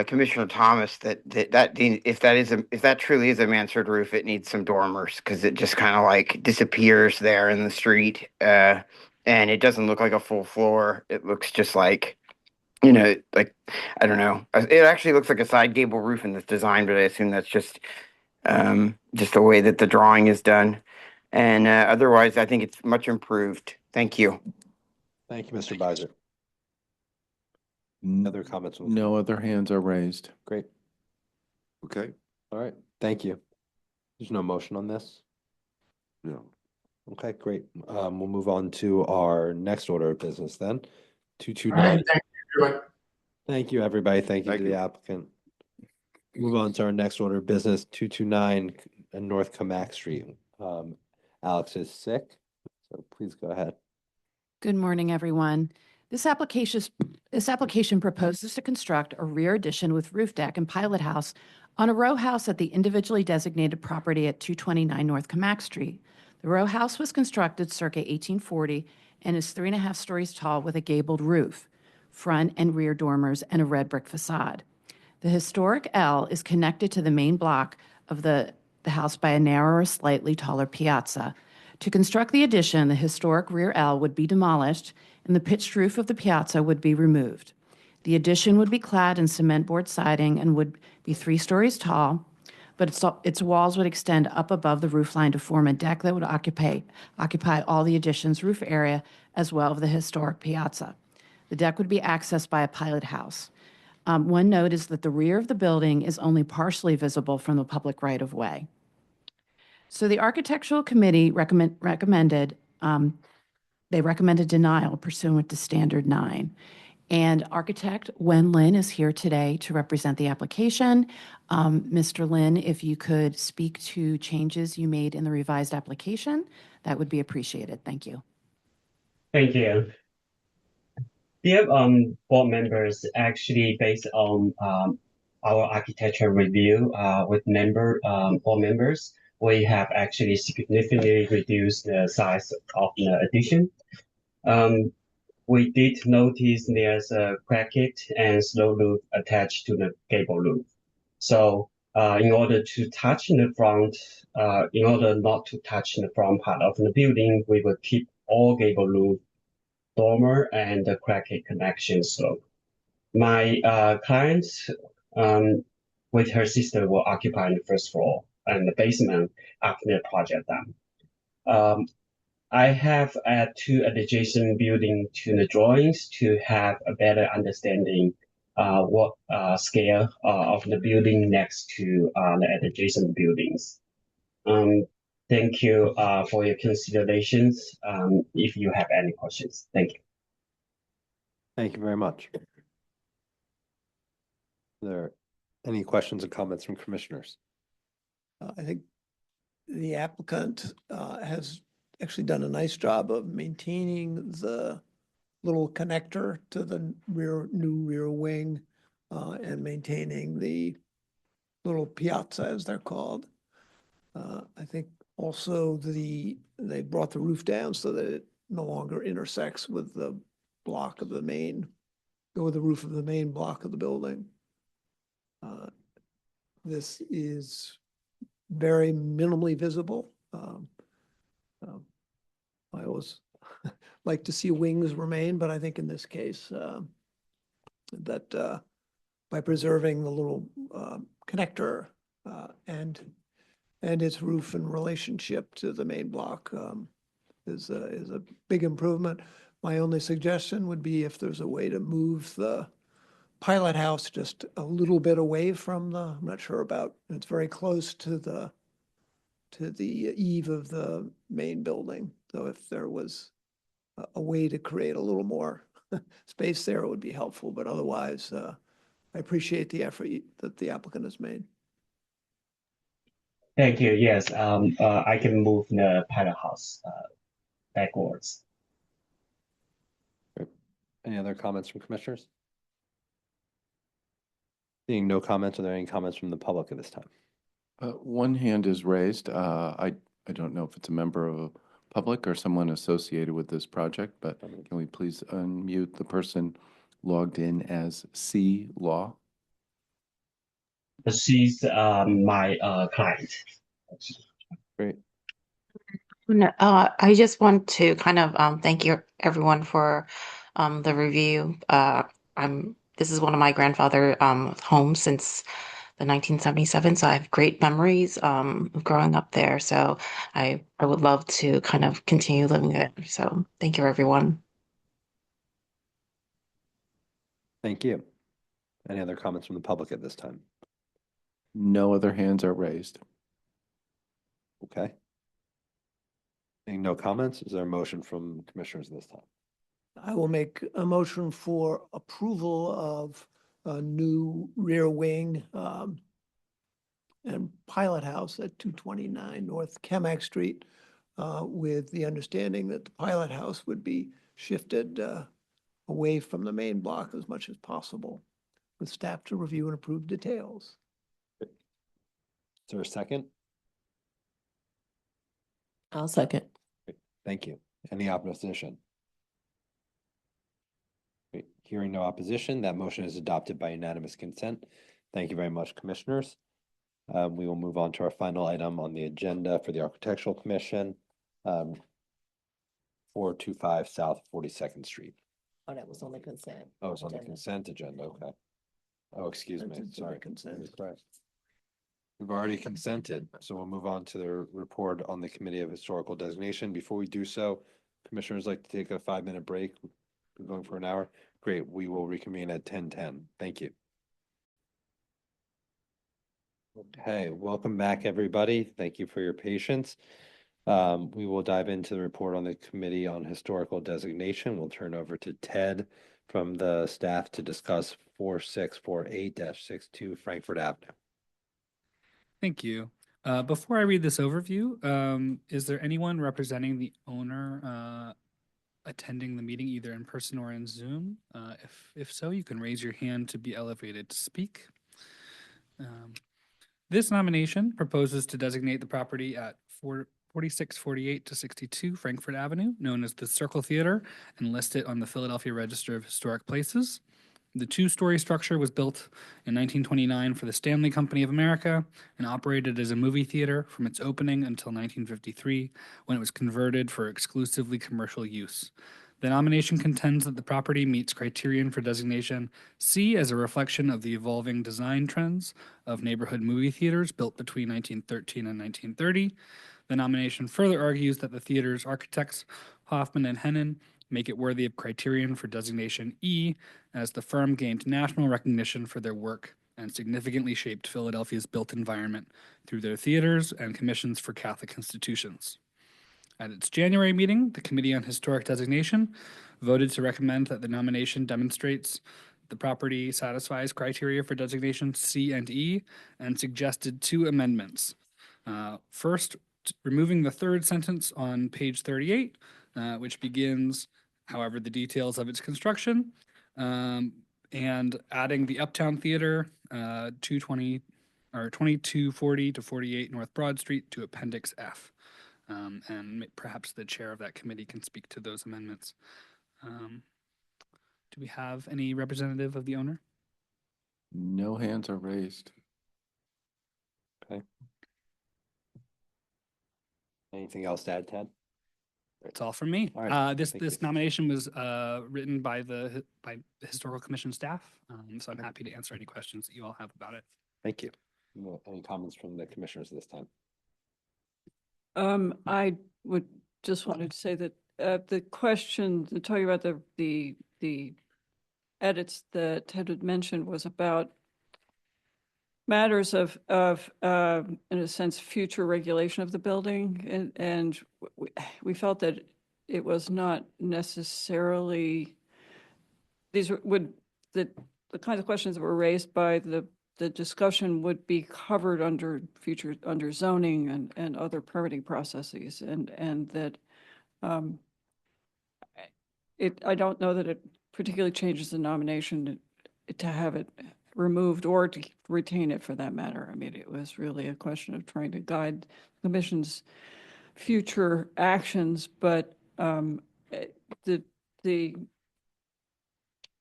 Commissioner Thomas that if that truly is a mansard roof, it needs some dormers because it just kind of like disappears there in the street, and it doesn't look like a full floor. It looks just like, you know, like, I don't know. It actually looks like a side gable roof in this design, but I assume that's just the way that the drawing is done. And otherwise, I think it's much improved. Thank you. Thank you, Mr. Beiser. Other comments? No other hands are raised. Great. Okay. All right. Thank you. There's no motion on this. No. Okay, great. We'll move on to our next order of business then. All right, 229. thank you, everyone. Thank you, everybody. Thank you Thank to the you. applicant. Move on to our next order of business, 229 North Camac Street. Alex is sick, so please go ahead. Good morning, everyone. This application proposes to construct a rear addition with roof deck and pilot house on a row house at the individually designated property at 229 North Camac Street. The row house was constructed circa 1840 and is 3.5 stories tall with a gabled roof, front and rear dormers, and a red brick facade. The historic L is connected to the main block of the house by a narrower, slightly taller piazza. To construct the addition, the historic rear L would be demolished and the pitched roof of the piazza would be removed. The addition would be clad in cement board siding and would be 3 stories tall, but its walls would extend up above the roof line to form a deck that would occupy all the addition's roof area as well as the historic piazza. The deck would be accessed by a pilot house. One note is that the rear of the building is only partially visible from the public right-of-way. So the Architectural Committee recommended denial pursuant to Standard 9. And architect Wen Lin is here today to represent the application. Mr. Lin, if you could speak to changes you made in the revised application, that would be appreciated. Thank you. Thank you. Dear board members, actually based on our architecture review with board members, we have actually significantly reduced the size of the addition. We did notice there's a bracket and slow roof attached to the gable roof. So in order to touch in the front, in order not to touch the front part of the building, we will keep all gable roof, dormer, and the bracket connection slope. My client with her sister will occupy the first floor and the basement after the project done. I have added 2 adjacent buildings to the drawings to have a better understanding what scale of the building next to the adjacent buildings. Thank you for your considerations. If you have any questions, thank you. Thank you very much. Are there any questions or comments from commissioners? I think the applicant has actually done a nice job of maintaining the little connector to the new rear wing and maintaining the little piazza, as they're called. I think also they brought the roof down so that it no longer intersects with the block of the main, or the roof of the main block of the building. This is very minimally visible. I always like to see wings remain, but I think in this case that by preserving the little connector and its roof in relationship to the main block is a big improvement. My only suggestion would be if there's a way to move the pilot house just a little bit away from I'm not sure about, it's very close to the eave of the main building. So if there was a way to create a little more space there, it would be helpful. But otherwise, I appreciate the effort that the applicant has made. Thank you. Yes, I can move the pilot house backwards. Any other comments from commissioners? Seeing no comments, are there any comments from the public at this time? One hand is raised. I don't know if it's a member of public or someone associated with this project, but can we please unmute the person logged in as C Law? She's my client. Great. No, I just want to kind of thank you everyone for the review. This is one of my grandfather homes since the 1977. So I have great memories of growing up there. So I would love to kind of continue living there. So thank you, everyone. Thank you. Any other comments from the public at this time? No other hands are raised. Okay. Seeing no comments, is there a motion from commissioners this time? I will make a motion for approval of a new rear wing and pilot house at 229 North Kemack Street, with the understanding that the pilot house would be shifted away from the main block as much as possible, with staff to review and approve details. Is there a second? I'll second. Thank you. Any opposition? Great. Hearing no opposition, that motion is adopted by unanimous consent. Thank you very much, commissioners. We will move on to our final item on the agenda for the Architectural Commission, 425 South 42nd Street. Oh, that was on the consent. Oh, it's on the agenda. consent agenda, okay. Oh, excuse me, It's on the sorry. consent. You're correct. We've already consented, so we'll move on to the report on the Committee of Historical Designation. Before we do so, commissioners like to take a 5-minute break. We're going for an hour. Great, we will reconvene at 10:10. Thank you. Okay, welcome back, everybody. Thank you for your patience. We will dive into the report on the Committee on Historical Designation. We'll turn over to Ted from the staff to discuss 4648-62 Frankfurt Avenue. Thank you. Before I read this overview, is there anyone representing the owner attending the meeting either in person or in Zoom? If so, you can raise your hand to be elevated to speak. This nomination proposes to designate the property at 4648-62 Frankfurt Avenue, known as the Circle Theater, and list it on the Philadelphia Register of Historic Places. The two-story structure was built in 1929 for the Stanley Company of America and operated as a movie theater from its opening until 1953, when it was converted for exclusively commercial use. The nomination contends that the property meets criterion for designation C as a reflection of the evolving design trends of neighborhood movie theaters built between 1913 and 1930. The nomination further argues that the theater's architects, Hoffman and Hennon, make it worthy of criterion for designation E, as the firm gained national recognition for their work and significantly shaped Philadelphia's built environment through their theaters and commissions for Catholic institutions. At its January meeting, the Committee on Historic Designation voted to recommend that the nomination demonstrates the property satisfies criteria for designation C and E and suggested 2 amendments. First, removing the third sentence on page 38, which begins, however, the details of its construction, and adding the Uptown Theater, 2240 to 48 North Broad Street to Appendix F. And perhaps the chair of that committee can speak to those amendments. Do we have any representative of the owner? No hands are raised. Okay. Anything else to add, Ted? That's all from me. All right, This thank you. nomination was written by the Historical Commission staff, so I'm happy to answer any questions that you all have about it. Thank you. Any comments from the commissioners this time? I would just wanted to say that the question, talking about the edits that Ted had mentioned was about matters of in a sense, future regulation of the building. And we felt that it was not necessarily, the kinds of questions that were raised by the discussion would be covered under zoning and other permitting processes, and that I don't know that it particularly changes the nomination to have it removed or to retain it for that matter. I mean, it was really a question of trying to guide the commission's future actions, but the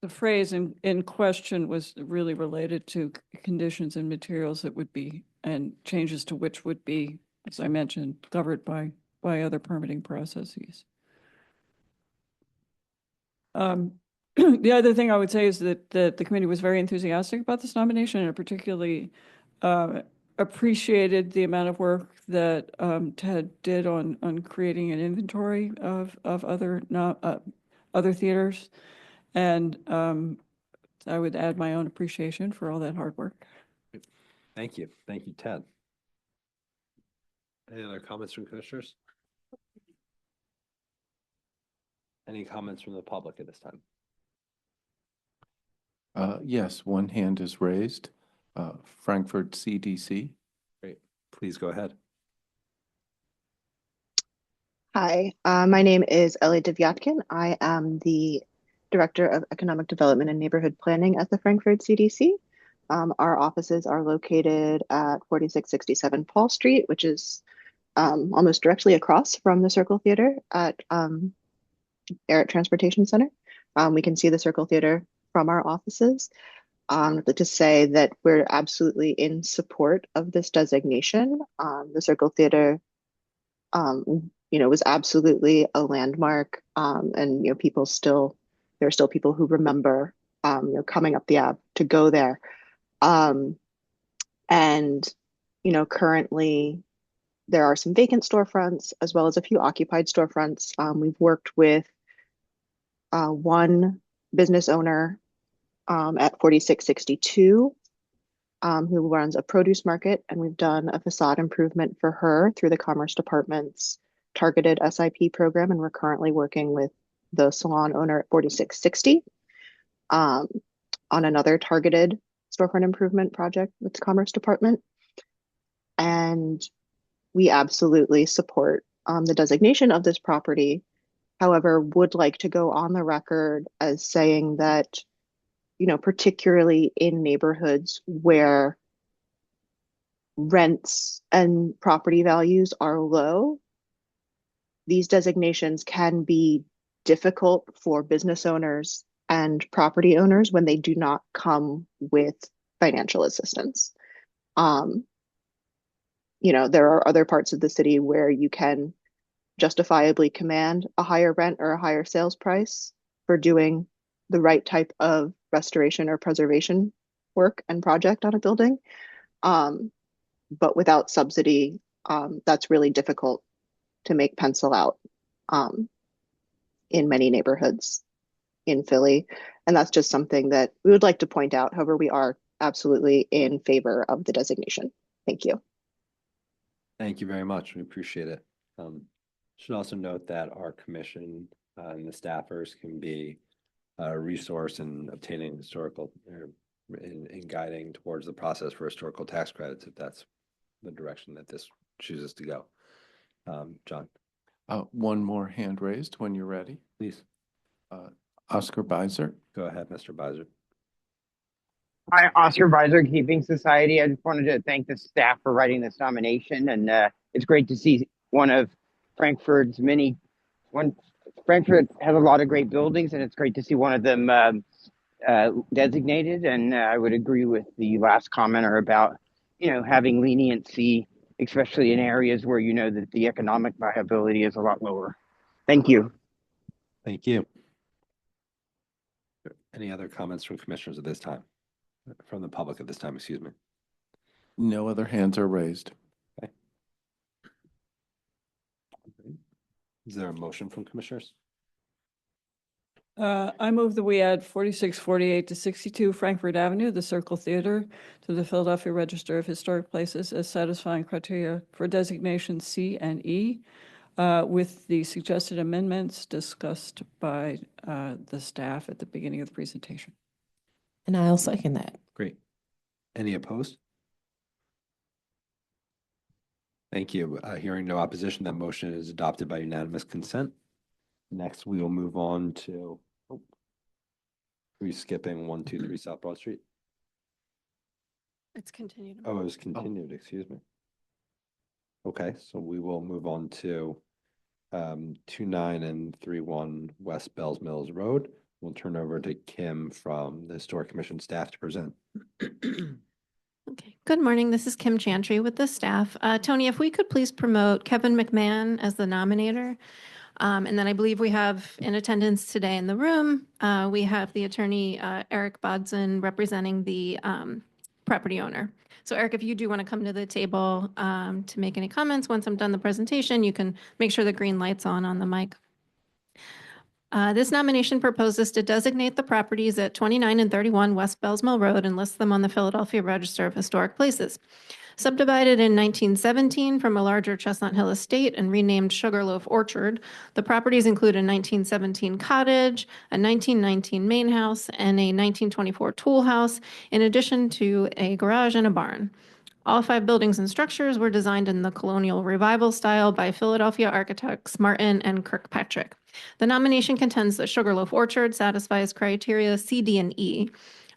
phrase in question was really related to conditions and materials that would be, and changes to which would be, as I mentioned, covered by other permitting processes. The other thing I would say is that the committee was very enthusiastic about this nomination, and particularly appreciated the amount of work that Ted did on creating an inventory of other other theaters. And I would add my own appreciation for all that hard work. Thank you. Thank you, Ted. Any other comments from commissioners? Any comments from the public at this time? Yes, one hand is raised. Frankfurt CDC. Great. Please go ahead. Hi, my name is Ellie Devyatkin. I am the Director of Economic Development and Neighborhood Planning at the Frankfurt CDC. Our offices are located at 4667 Paul Street, which is almost directly across from the Circle Theater at Barrett Transportation Center. We can see the Circle Theater from our offices. To say that we're absolutely in support of this designation. The Circle Theater, was absolutely a landmark, and there are still people who remember, coming up the Ave to go there, and currently there are some vacant storefronts as well as a few occupied storefronts. We've worked with one business owner at 4662 who runs a produce market, and we've done a facade improvement for her through the Commerce Department's targeted SIP program, and we're currently working with the salon owner at 4660 on another targeted storefront improvement project with the Commerce Department. And we absolutely support the designation of this property. However, would like to go on the record as saying that, particularly in neighborhoods where rents and property values are low, these designations can be difficult for business owners and property owners when they do not come with financial assistance. There are other parts of the city where you can justifiably command a higher rent or a higher sales price for doing the right type of restoration or preservation work and project on a building. But without subsidy, that's really difficult to make pencil out in many neighborhoods in Philly. And that's just something that we would like to point out. However, we are absolutely in favor of the designation. Thank you. Thank you very much. We appreciate it. Should also note that our commission and the staffers can be a resource in obtaining historical, in guiding towards the process for historical tax credits, if that's the direction that this chooses to go. John. One more hand raised when you're ready. Please. Oscar Beiser. Go ahead, Mr. Beiser. Hi, Oscar Beiser, Keeping Society. I just wanted to thank the staff for writing this nomination, and it's great to see one of Frankfurt's Frankfurt has a lot of great buildings, and it's great to see one of them designated. And I would agree with the last commenter about, having leniency, especially in areas where that the economic viability is a lot lower. Thank you. Thank you. Any other comments from commissioners at this time? From the public at this time, excuse me. No other hands are raised. Okay. Is there a motion from commissioners? I move that we add 4648 to 62 Frankfurt Avenue, the Circle Theater, to the Philadelphia Register of Historic Places as satisfying criteria for designation C and E, with the suggested amendments discussed by the staff at the beginning of the presentation. And I'll second that. Great. Any opposed? Thank you. Hearing no opposition, that motion is adopted by unanimous consent. Next, we will move on to, are we skipping 123 South Broad Street? It's continued. Oh, it was continued, excuse me. Okay, so we will move on to 29 and 31 West Bells Mills Road. We'll turn over to Kim from the Historic Commission staff to present. Okay. Good morning. This is Kim Chantry with the staff. Tony, if we could please promote Kevin McMahon as the nominator. And then I believe we have in attendance today in the room, we have the attorney Eric Bodson representing the property owner. So Eric, if you do want to come to the table to make any comments, once I'm done the presentation, you can make sure the green light's on the mic. This nomination proposes to designate the properties at 29 and 31 West Bells Mill Road and list them on the Philadelphia Register of Historic Places. Subdivided in 1917 from a larger Chestnut Hill estate and renamed Sugarloaf Orchard, the properties include a 1917 cottage, a 1919 main house, and a 1924 tool house, in addition to a garage and a barn. All 5 buildings and structures were designed in the colonial revival style by Philadelphia architects Martin and Kirkpatrick. The nomination contends that Sugarloaf Orchard satisfies criteria C, D, and E.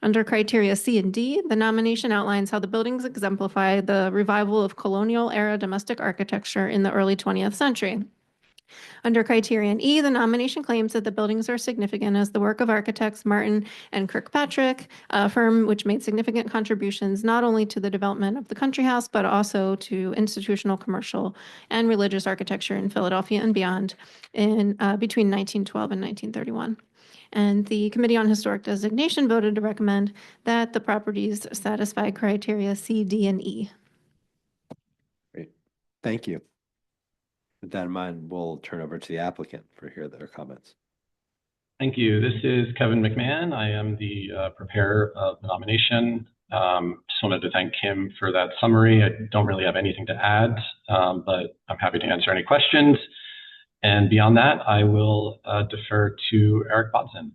Under criteria C and D, the nomination outlines how the buildings exemplify the revival of colonial-era domestic architecture in the early 20th century. Under criterion E, the nomination claims that the buildings are significant as the work of architects Martin and Kirkpatrick, a firm which made significant contributions not only to the development of the country house, but also to institutional, commercial, and religious architecture in Philadelphia and beyond in between 1912 and 1931. And the Committee on Historic Designation voted to recommend that the properties satisfy criteria C, D, and E. Great. Thank you. With that in mind, we'll turn over to the applicant for hear their comments. Thank you. This is Kevin McMahon. I am the preparer of the nomination. Just wanted to thank Kim for that summary. I don't really have anything to add, but I'm happy to answer any questions. And beyond that, I will defer to Eric Bodson.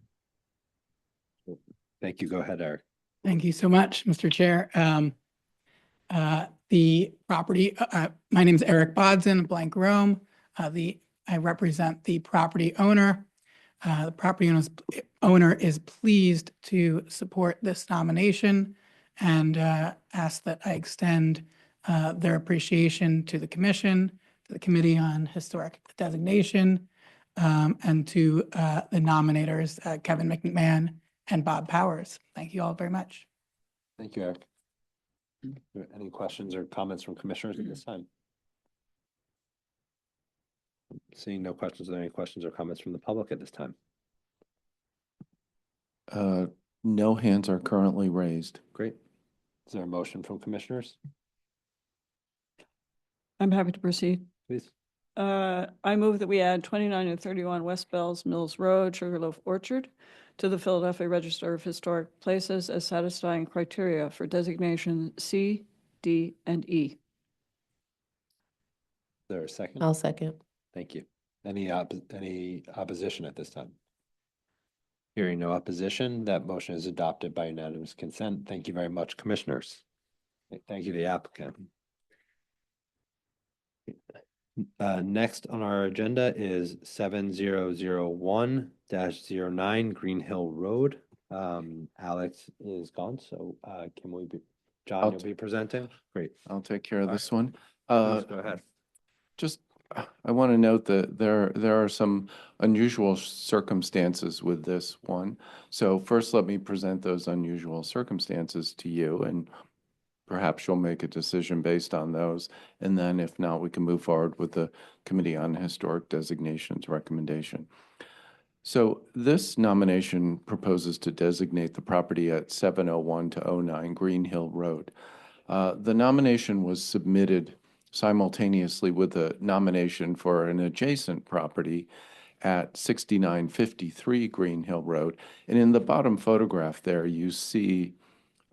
Thank you. Go ahead, Eric. Thank you so much, Mr. Chair. The property, my name is Eric Bodson, Blank Rome. I represent the property owner. The property owner is pleased to support this nomination and ask that I extend their appreciation to the commission, to the Committee on Historic Designation, and to the nominators, Kevin McMahon and Bob Powers. Thank you all very much. Thank you, Eric. Any questions or comments from commissioners at this time? Seeing no questions, are there any questions or comments from the public at this time? No hands are currently raised. Great. Is there a motion from commissioners? I'm happy to proceed. Please. I move that we add 29 and 31 West Bells Mills Road, Sugarloaf Orchard, to the Philadelphia Register of Historic Places as satisfying criteria for designation C, D, and E. Is there a second? I'll second. Thank you. Any opposition at this time? Hearing no opposition, that motion is adopted by unanimous consent. Thank you very much, commissioners. Thank you, the applicant. Next on our agenda is 7001-09 Green Hill Road. Alex is gone, so John, you'll be presenting? Great. I'll take care of this one. Please go ahead. Just, I want to note that there are some unusual circumstances with this one. So first, let me present those unusual circumstances to you, and perhaps you'll make a decision based on those. And then if not, we can move forward with the Committee on Historic Designations recommendation. So this nomination proposes to designate the property at 701-09 Green Hill Road. The nomination was submitted simultaneously with the nomination for an adjacent property at 6953 Green Hill Road. And in the bottom photograph there, you see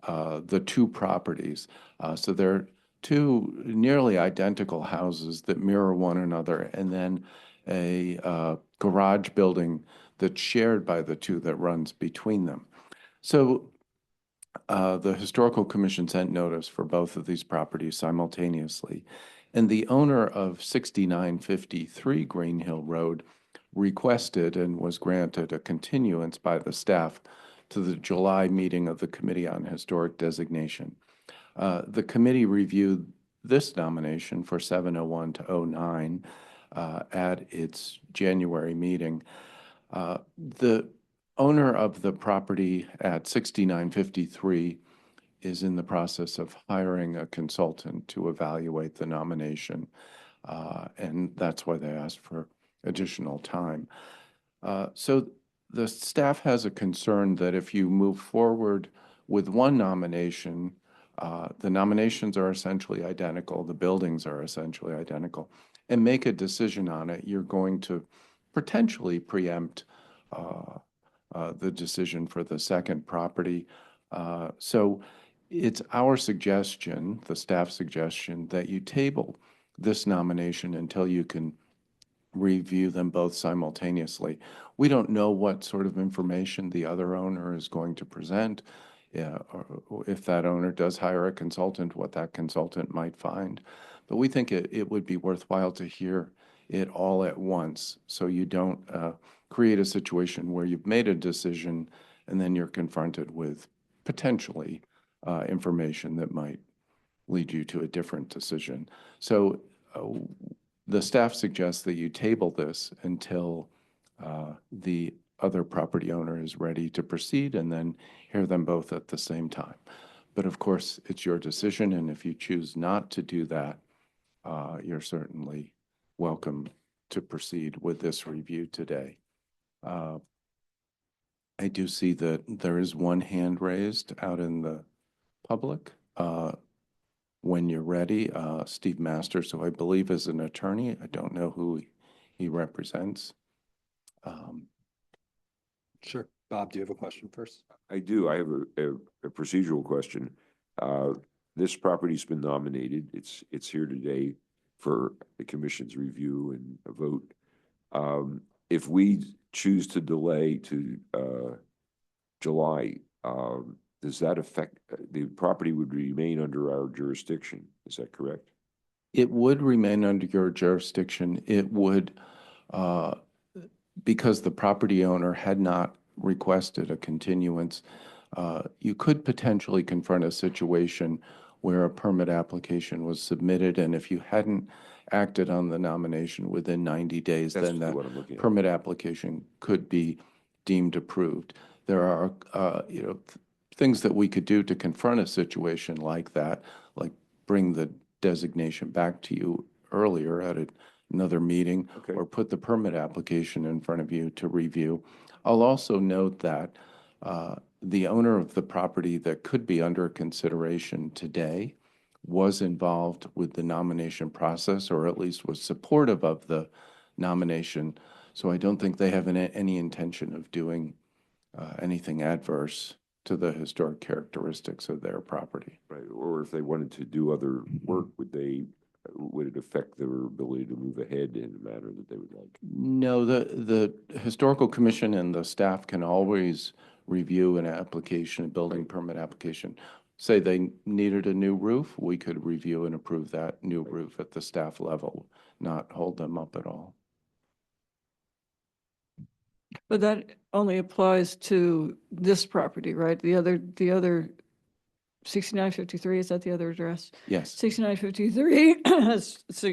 the two properties. So they're two nearly identical houses that mirror one another, and then a garage building that's shared by the two that runs between them. So the Historical Commission sent notice for both of these properties simultaneously, and the owner of 6953 Green Hill Road requested and was granted a continuance by the staff to the July meeting of the Committee on Historic Designation. The committee reviewed this nomination for 701-09 at its January meeting. The owner of the property at 6953 is in the process of hiring a consultant to evaluate the nomination, and that's why they asked for additional time. So the staff has a concern that if you move forward with one nomination, The nominations are essentially identical, the buildings are essentially identical, and make a decision on it, you're going to potentially preempt the decision for the second property. So it's our suggestion, the staff suggestion, that you table this nomination until you can review them both simultaneously. We don't know what sort of information the other owner is going to present. Or if that owner does hire a consultant, what that consultant might find. But we think it would be worthwhile to hear it all at once, so you don't create a situation where you've made a decision and then you're confronted with potentially information that might lead you to a different decision. So the staff suggests that you table this until the other property owner is ready to proceed, and then hear them both at the same time. But of course, it's your decision, and if you choose not to do that, you're certainly welcome to proceed with this review today. I do see that there is one hand raised out in the public. When you're ready, Steve Masters, who I believe is an attorney. I don't know who he represents. Sure. Bob, do you have a question first? I do. I have a procedural question. This property's been nominated. It's here today for the commission's review and a vote. If we choose to delay to July, does that affect, the property would remain under our jurisdiction? Is that correct? It would remain under your jurisdiction. It would, because the property owner had not requested a continuance, you could potentially confront a situation where a permit application was submitted, and if you hadn't acted on the nomination within 90 days, then that permit application could be deemed approved. There are, things that we could do to confront a situation like that, like bring the designation back to you earlier at another meeting, or put the permit application in front of you to review. I'll also note that the owner of the property that could be under consideration today was involved with the nomination process, or at least was supportive of the nomination. So I don't think they have any intention of doing anything adverse to the historic characteristics of their property. Right. Or if they wanted to do other work, would it affect their ability to move ahead in a manner that they would like? No, the Historical Commission and the staff can always review an application, a building permit application. Say they needed a new roof, we could review and approve that new roof at the staff level, not hold them up at all. But that only applies to this property, right? The other 6953, is that the other address? Yes. 6953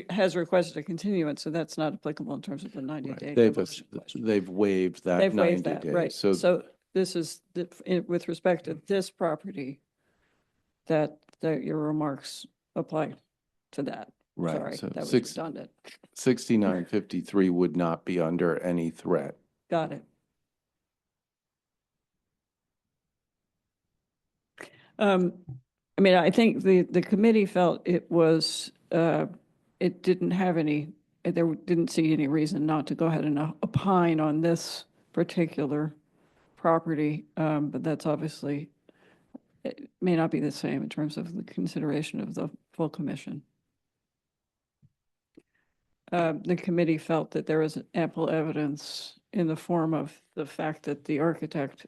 has requested a continuance, so that's not applicable in terms of the 90-day. They've waived that. They've 90 waived that, days. right. So this is, with respect to this property, that your remarks apply to that. Right. Sorry, So that was redundant. 6953 would not be under any threat. Got it. I mean, I think the committee felt it was, it didn't have any, there didn't see any reason not to go ahead and opine on this particular property. But that's obviously, it may not be the same in terms of the consideration of the full commission. The committee felt that there was ample evidence in the form of the fact that the architect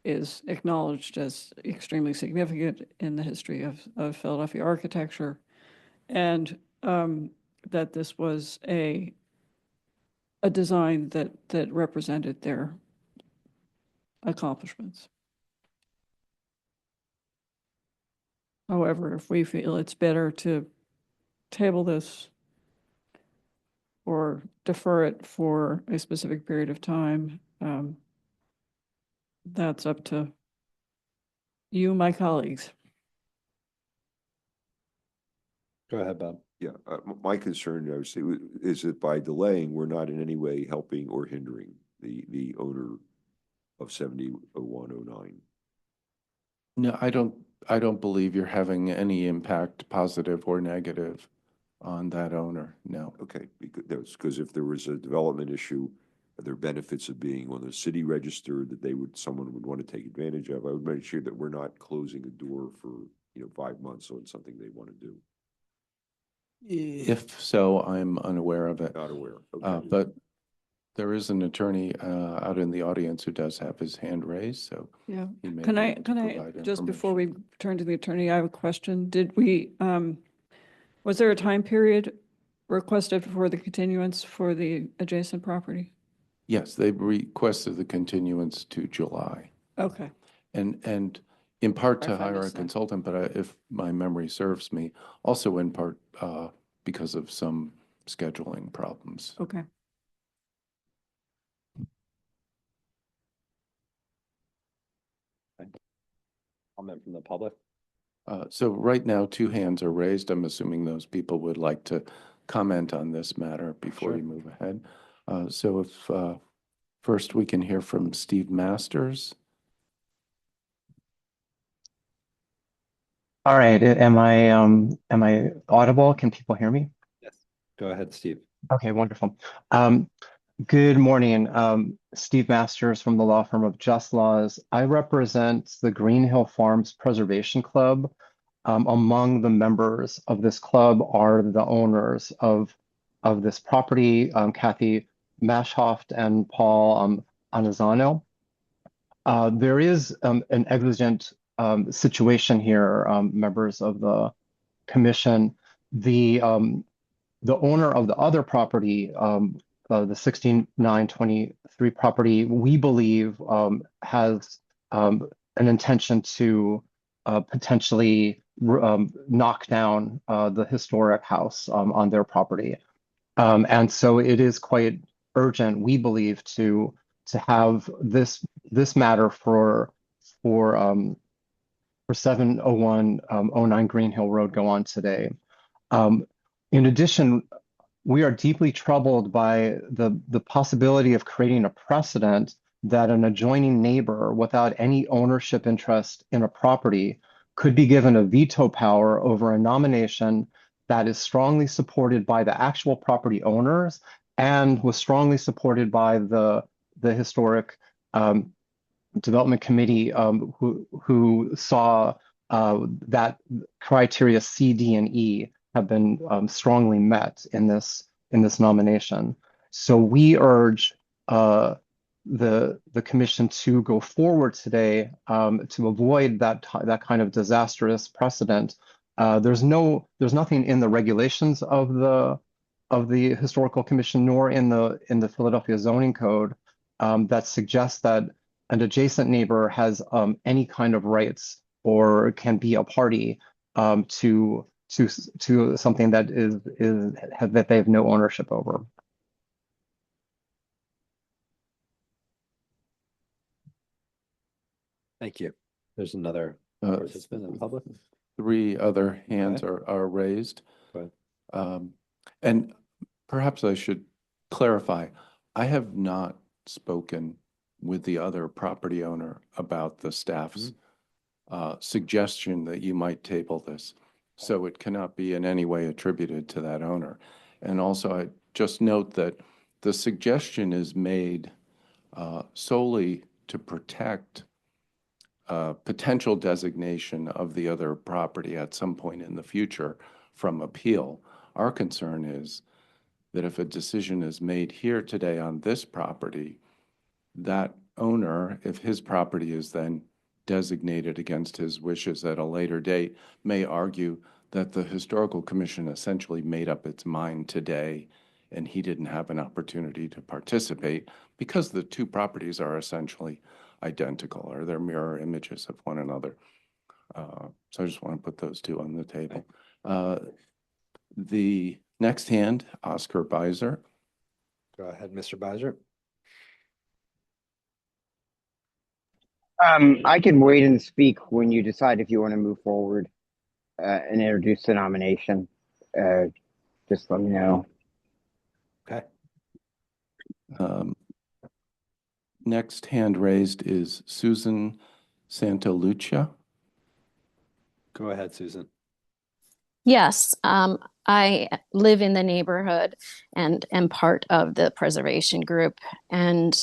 is acknowledged as extremely significant in the history of Philadelphia architecture, and that this was a design that represented their accomplishments. However, if we feel it's better to table this or defer it for a specific period of time, that's up to you, my colleagues. Go ahead, Bob. Yeah, my concern, I would say, is that by delaying, we're not in any way helping or hindering the owner of 700109. No, I don't I don't believe you're having any impact, positive or negative, on that owner, no. Okay, because if there was a development issue, are there benefits of being on the city register that someone would want to take advantage of? I would make sure that we're not closing a door for, 5 months on something they want to do. If so, I'm unaware of it. Not aware, okay. But there is an attorney out in the audience who does have his hand raised, so. Yeah. he may Can be I, able to can I, provide just before information. we turn to the attorney, I have a question. Did we, was there a time period requested for the continuance for the adjacent property? Yes, they requested the continuance to July. Okay. And in part Sorry to if I hire a missed that. consultant, but if my memory serves me, also in part because of some scheduling problems. Okay. Comment from the public? So right now, 2 hands are raised. I'm assuming those people would like to comment on this matter before Sure. we move ahead. So if first we can hear from Steve Masters. All right, am I audible? Can people hear me? Yes. Go ahead, Steve. Okay, wonderful. Good morning. Steve Masters from the law firm of Just Laws. I represent the Green Hill Farms Preservation Club. Among the members of this club are the owners of this property, Kathy Mashoft and Paul Anazano. There is an exigent situation here, members of the commission. The owner of the other property, the 16923 property, we believe has an intention to potentially knock down the historic house on their property. And so it is quite urgent, we believe, to have this matter for 70109 Green Hill Road go on today. In addition, we are deeply troubled by the possibility of creating a precedent that an adjoining neighbor without any ownership interest in a property could be given a veto power over a nomination that is strongly supported by the actual property owners and was strongly supported by the historic development committee who saw that criteria C, D, and E have been strongly met in this nomination. So we urge the commission to go forward today to avoid that kind of disastrous precedent. There's nothing in the regulations of the historical commission nor in the Philadelphia zoning code that suggests that an adjacent neighbor has any kind of rights or can be a party to something that that they have no ownership over. Thank you. There's another participant in the public. 3 other hands are raised. Go ahead. And perhaps I should clarify, I have not spoken with the other property owner about the staff's suggestion that you might table this. So it cannot be in any way attributed to that owner. And also, I just note that the suggestion is made solely to protect potential designation of the other property at some point in the future from appeal. Our concern is that if a decision is made here today on this property, that owner, if his property is then designated against his wishes at a later date, may argue that the Historical Commission essentially made up its mind today and he didn't have an opportunity to participate because the 2 properties are essentially identical, or they're mirror images of one another. So I just want to put those 2 on the table. The next hand, Oscar Beiser. Go ahead, Mr. Beiser. I can wait and speak when you decide if you want to move forward and introduce the nomination. Just let me know. Okay. Next hand raised is Susan Santalucia. Go ahead, Susan. Yes, I live in the neighborhood and am part of the preservation group, and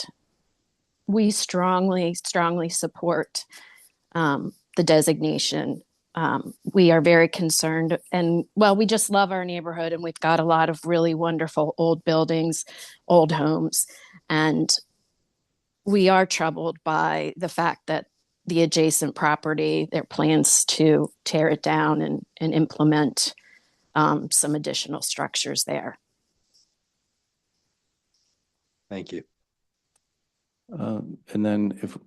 we strongly support the designation. We are very concerned, and well, we just love our neighborhood, and we've got a lot of really wonderful old buildings, old homes, and we are troubled by the fact that the adjacent property, there are plans to tear it down and implement some additional structures there. Thank you. And then if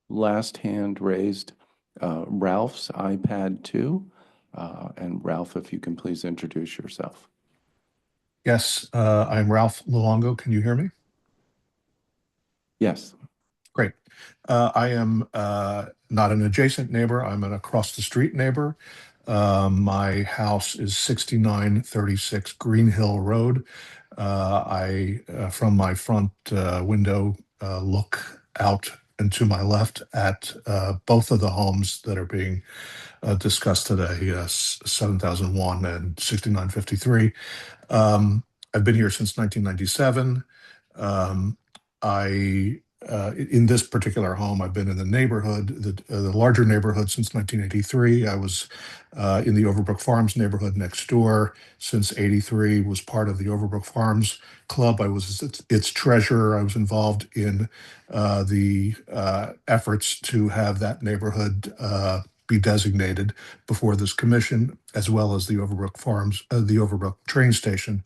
last hand raised, Ralph's iPad 2. And Ralph, if you can please introduce yourself. Yes, I'm Ralph Luongo. Can you hear me? Yes. Great. I am not an adjacent neighbor. I'm an across the street neighbor. My house is 6936 Green Hill Road. From my front window, look out and to my left at both of the homes that are being discussed today, 7001 and 6953. I've been here since 1997. In this particular home, I've been in the neighborhood, the larger neighborhood since 1983. I was in the Overbrook Farms neighborhood next door since 83, was part of the Overbrook Farms Club. I was its treasurer. I was involved in the efforts to have that neighborhood be designated before this commission, as well as the Overbrook Farms, the Overbrook train station.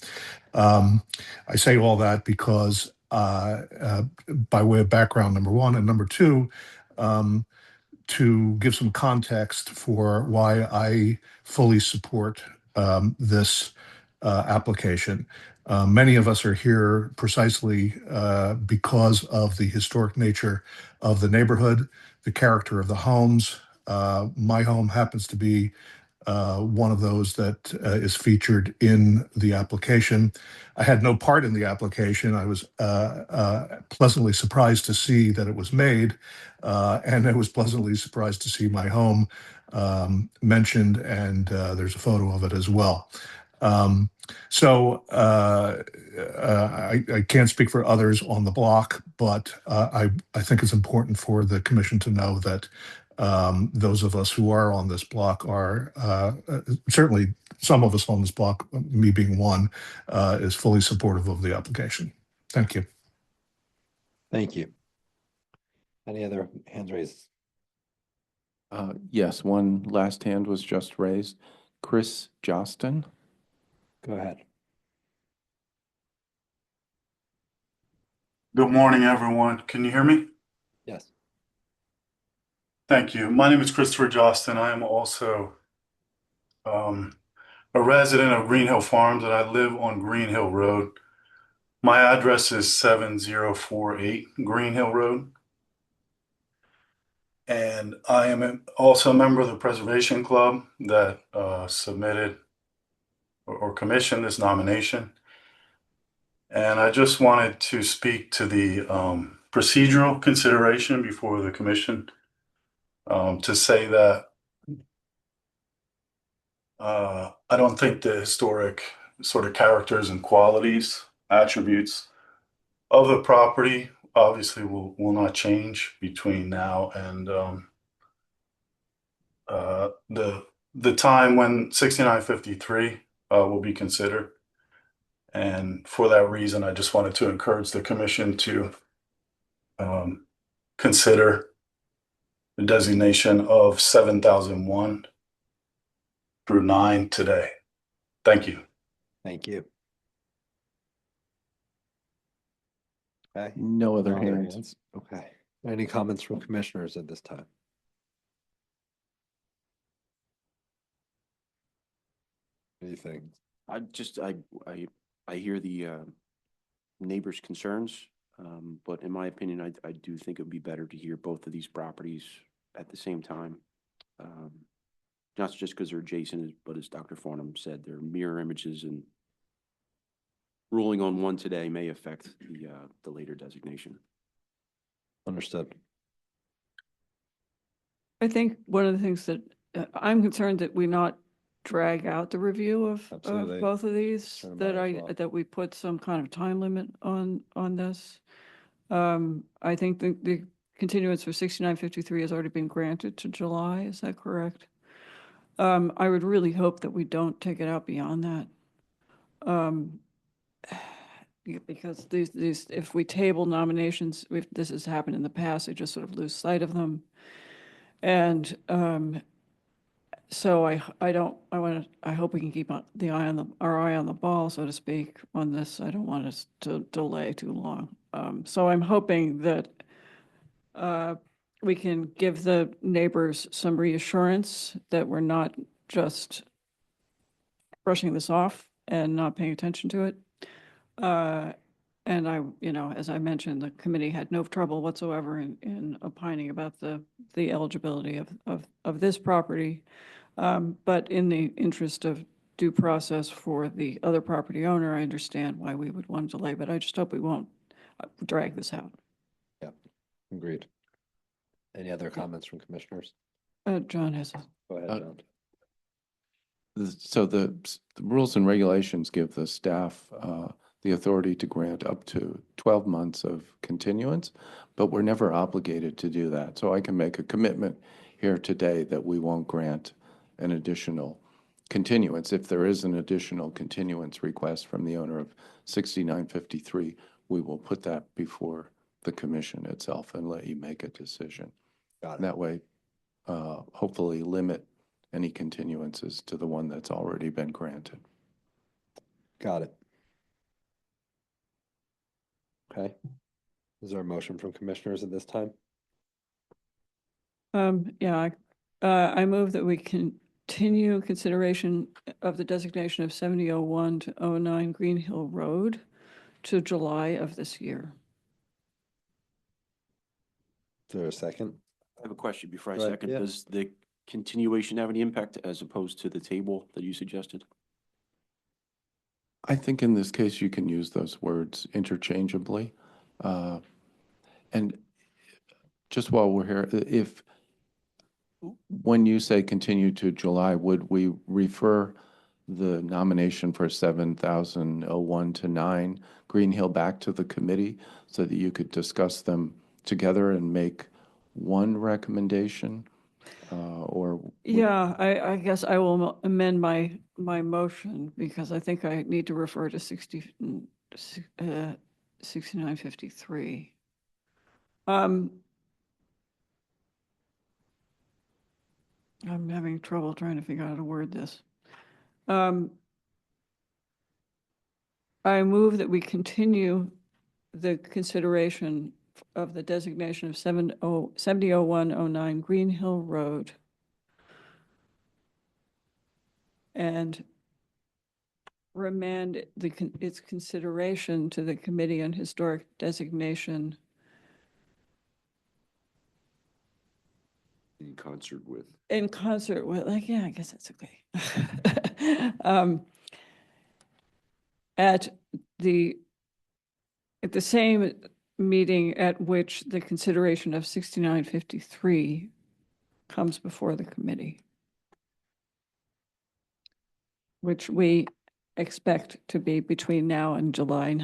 I say all that because by way of background, number one, and number two, to give some context for why I fully support this application. Many of us are here precisely because of the historic nature of the neighborhood, the character of the homes. My home happens to be one of those that is featured in the application. I had no part in the application. I was pleasantly surprised to see that it was made, and I was pleasantly surprised to see my home mentioned, and there's a photo of it as well. I can't speak for others on the block, but I think it's important for the commission to know that those of us who are on this block are certainly some of us on this block, me being one, is fully supportive of the application. Thank you. Thank you. Any other hands raised? Yes, one last hand was just raised. Chris Jostin. Go ahead. Good morning, everyone. Can you hear me? Yes. Thank you. My name is Christopher Jostin. I am also a resident of Green Hill Farms, and I live on Green Hill Road. My address is 7048 Green Hill Road. And I am also a member of the Preservation Club that submitted or commissioned this nomination. And I just wanted to speak to the procedural consideration before the commission to say that I don't think the historic sort of characters and qualities, attributes of the property obviously will not change between now and the time when 6953 will be considered. And for that reason, I just wanted to encourage the commission to consider the designation of 7001 through 9 today. Thank you. Thank you. Okay. No other hands. Okay. Any comments from commissioners at this time? Anything? I hear the neighbors' concerns, but in my opinion, I do think it would be better to hear both of these properties at the same time. Not just because they're adjacent, but as Dr. Farnham said, they're mirror images, and ruling on one today may affect the later designation. Understood. I think one of the things that I'm concerned that we not drag out the review of Absolutely. both of these, Concerned that about it as well. that we put some kind of time limit on this. I think the continuance for 6953 has already been granted to July. Is that correct? I would really hope that we don't take it out beyond that. Because these, if we table nominations, this has happened in the past, we just sort of lose sight of them. And so I hope we can keep our eye on the ball, so to speak, on this. I don't want us to delay too long. So I'm hoping that we can give the neighbors some reassurance that we're not just brushing this off and not paying attention to it. And as I mentioned, the committee had no trouble whatsoever in opining about the eligibility of this property. But in the interest of due process for the other property owner, I understand why we would want to delay, but I just hope we won't drag this out. Yeah, agreed. Any other comments from commissioners? John has a. Go ahead, John. So the rules and regulations give the staff the authority to grant up to 12 months of continuance, but we're never obligated to do that. So I can make a commitment here today that we won't grant an additional continuance. If there is an additional continuance request from the owner of 6953, we will put that before the commission itself and let you make a decision. Got it. That way, hopefully limit any continuances to the one that's already been granted. Got it. Okay. Is there a motion from commissioners at this time? Yeah, I move that we continue consideration of the designation of 7001 to 09 Green Hill Road to July of this year. Is there a second? I have a question before I Go ahead, second. yeah. Does the continuation have any impact as opposed to the table that you suggested? I think in this case, you can use those words interchangeably. And just while we're here, when you say continue to July, would we refer the nomination for 7001 to 9 Green Hill back to the committee so that you could discuss them together and make one recommendation? Yeah, I guess I will amend my motion because I think I need to refer to 6953. I'm having trouble trying to figure out how to word this. I move that we continue the consideration of the designation of 700109 Green Hill Road and remand its consideration to the Committee on Historic Designation. In concert with. Like, yeah, I guess that's okay. At the same meeting at which the consideration of 6953 comes before the committee, which we expect to be between now and July,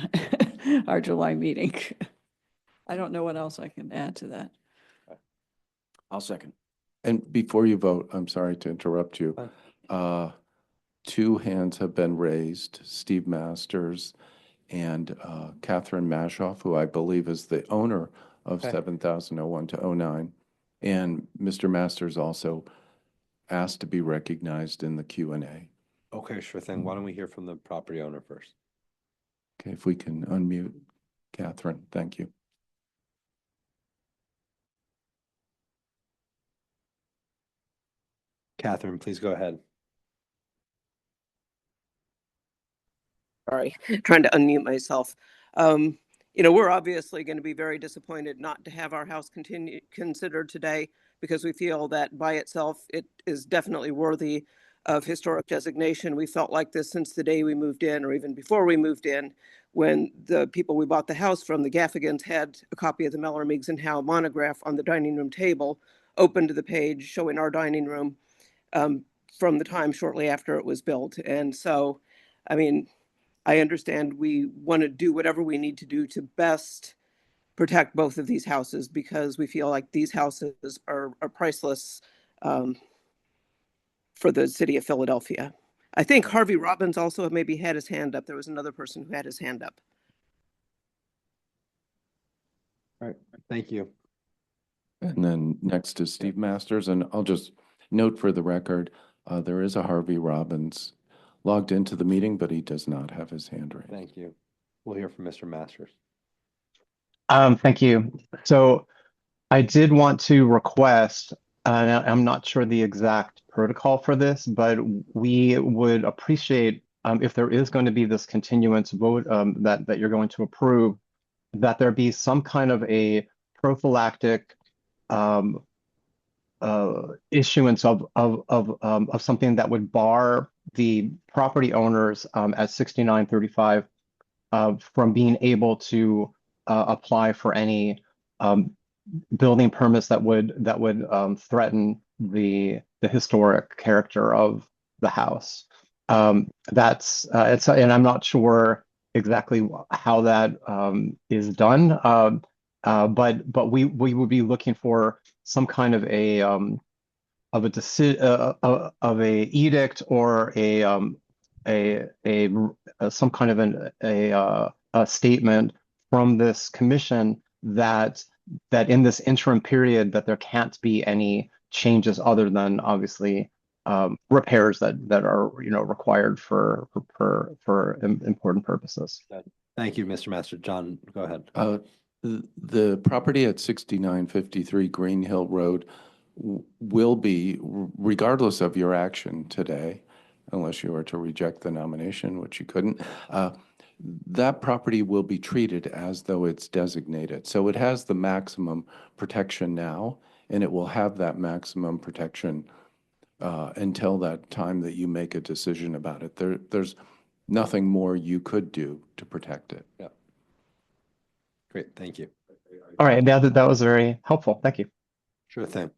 our July meeting. I don't know what else I can add to that. I'll second. And before you vote, I'm sorry to interrupt you. Two hands have been raised, Steve Masters and Catherine Mashoff, who I believe is the owner of 7001 to 09. And Mr. Masters also asked to be recognized in the Q&A. Okay, sure thing. Why don't we hear from the property owner first? Okay, if we can unmute Catherine, thank you. Catherine, please go ahead. Sorry, trying to unmute myself. We're obviously going to be very disappointed not to have our house considered today because we feel that by itself, it is definitely worthy of historic designation. We felt like this since the day we moved in, or even before we moved in, when the people we bought the house from, the Gaffigans, had a copy of the Mellor Meigs and Howe monograph on the dining room table, open to the page showing our dining room. from the time shortly after it was built. And so, I mean, I understand we want to do whatever we need to do to best protect both of these houses because we feel like these houses are priceless for the city of Philadelphia. I think Harvey Robbins also maybe had his hand up. There was another person who had his hand up. All right, thank you. And then next is Steve Masters, and I'll just note for the record, there is a Harvey Robbins logged into the meeting, but he does not have his hand raised. Thank you. We'll hear from Mr. Masters. Thank you. So I did want to request, I'm not sure the exact protocol for this, but we would appreciate if there is going to be this continuance vote that you're going to approve, that there be some kind of a prophylactic issuance of something that would bar the property owners at 6935 from being able to apply for any building permits that would threaten the historic character of the house. That's and I'm not sure exactly how that is done, but we would be looking for some kind of a edict or some kind of a statement from this commission that in this interim period that there can't be any changes other than obviously repairs that are required for important purposes. Thank you, Mr. Master. John, go ahead. The property at 6953 Green Hill Road will be, regardless of your action today, unless you were to reject the nomination, which you couldn't, that property will be treated as though it's designated. So it has the maximum protection now, and it will have that maximum protection until that time that you make a decision about it. There's nothing more you could do to protect it. Yeah. Great, thank you. All right, that was very helpful. Thank you. Sure thing.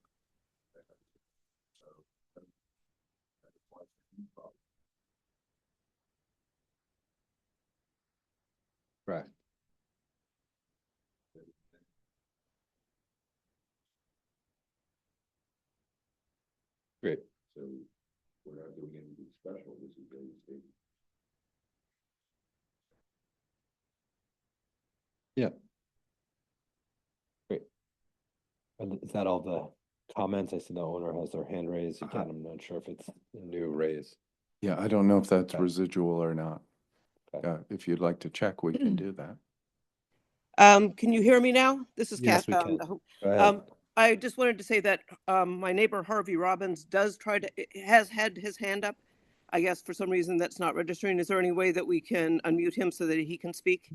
Right. Great. So we're not doing anything special. This is very state. Yeah. Great. Is that all the comments? I see the owner has their hand raised. Again, I'm not sure if it's a new raise. Yeah, I don't know if that's Okay. residual or not. Okay. If you'd like to check, we can do that. Can you hear me now? This is Yes, Kath. we can. Go ahead. I just wanted to say that my neighbor Harvey Robbins has had his hand up. I guess for some reason that's not registering. Is there any way that we can unmute him so that he can speak?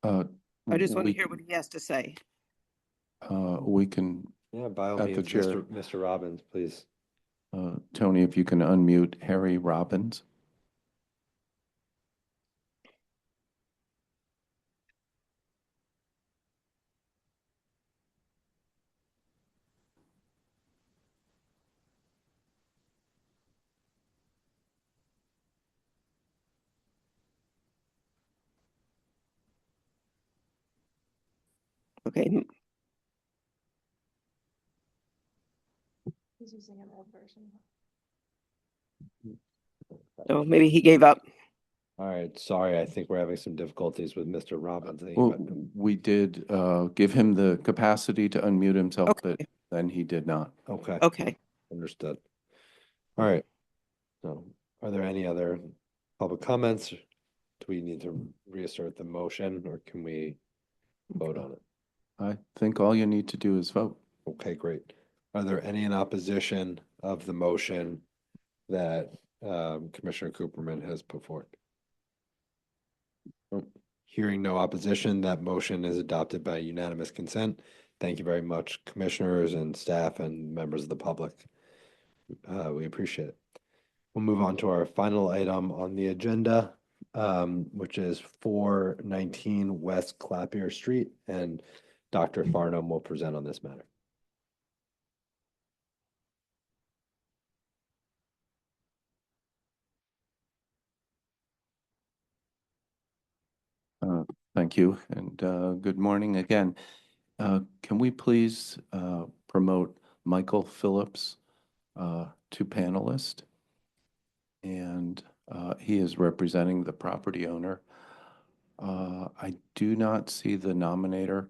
I just want to hear what he has to say. We can, Yeah, by all at the means, chair. Mr. Robbins, please. Tony, if you can unmute Harry Robbins. Okay. He's using an old version. Oh, maybe he gave up. All right, sorry, I think we're having some difficulties with Mr. Robbins. Well, we did give him the capacity to unmute himself, but then he did not. Okay. Okay. Understood. All right. So are there any other public comments? Do we need to reassert the motion or can we vote on it? I think all you need to do is vote. Okay, great. Are there any in opposition of the motion that Commissioner Cooperman has put forward? Hearing no opposition, that motion is adopted by unanimous consent. Thank you very much, commissioners and staff and members of the public. We appreciate it. We'll move on to our final item on the agenda, which is 419 West Clapier Street, and Dr. Farnham will present on this matter. Thank you, and good morning again. Can we please promote Michael Phillips to panelist? And he is representing the property owner. I do not see the nominator,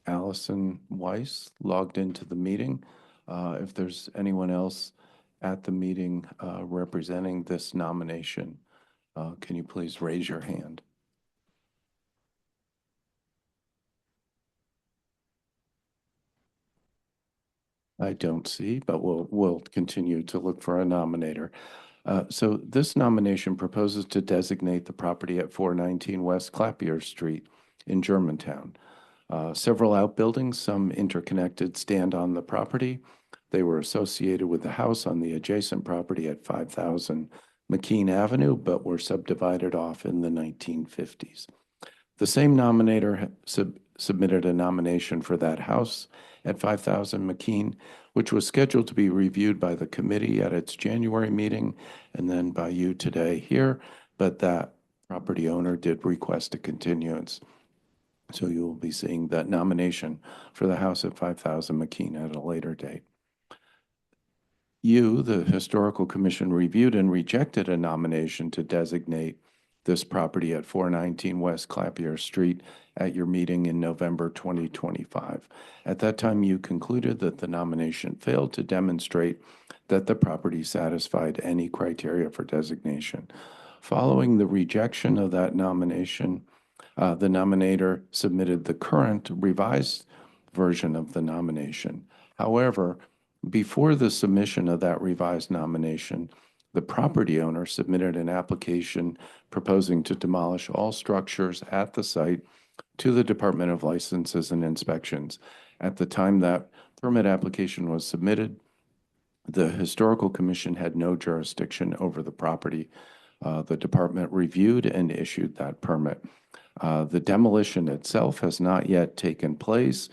Allison Weiss, logged into the meeting. If there's anyone else at the meeting representing this nomination, can you please raise your hand? I don't see, but we'll continue to look for a nominator. So this nomination proposes to designate the property at 419 West Clapier Street in Germantown. Several outbuildings, some interconnected, stand on the property. They were associated with the house on the adjacent property at 5000 McKean Avenue, but were subdivided off in the 1950s. The same nominator submitted a nomination for that house at 5000 McKean, which was scheduled to be reviewed by the committee at its January meeting and then by you today here, but that property owner did request a continuance. So you will be seeing that nomination for the house at 5000 McKean at a later date. You, the Historical Commission, reviewed and rejected a nomination to designate this property at 419 West Clapier Street at your meeting in November 2025. At that time, you concluded that the nomination failed to demonstrate that the property satisfied any criteria for designation. Following the rejection of that nomination, the nominator submitted the current revised version of the nomination. However, before the submission of that revised nomination, the property owner submitted an application proposing to demolish all structures at the site to the Department of Licenses and Inspections. At the time that permit application was submitted, the Historical Commission had no jurisdiction over the property. The department reviewed and issued that permit. The demolition itself has not yet taken place,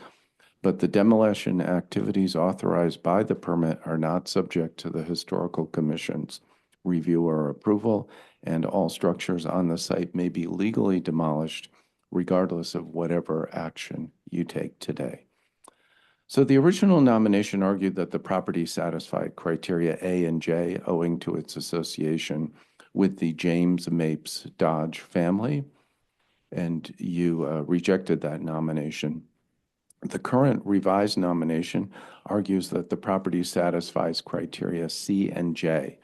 but the demolition activities authorized by the permit are not subject to the Historical Commission's review or approval, and all structures on the site may be legally demolished regardless of whatever action you take today. So the original nomination argued that the property satisfied criteria A and J owing to its association with the James Mapes Dodge family, and you rejected that nomination. The current revised nomination argues that the property satisfies criteria C and J.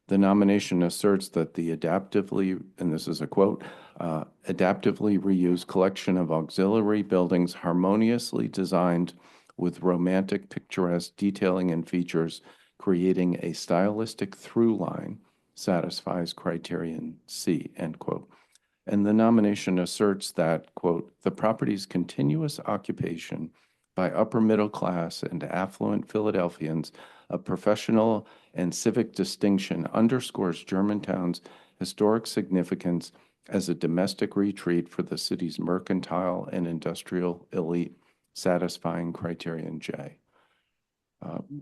The nomination asserts that the adaptively, and this is a quote, adaptively reused collection of auxiliary buildings harmoniously designed with romantic, picturesque detailing and features, creating a stylistic through line, satisfies criterion C, end quote. And the nomination asserts that, quote, the property's continuous occupation by upper middle class and affluent Philadelphians of professional and civic distinction underscores Germantown's historic significance as a domestic retreat for the city's mercantile and industrial elite, satisfying criterion J.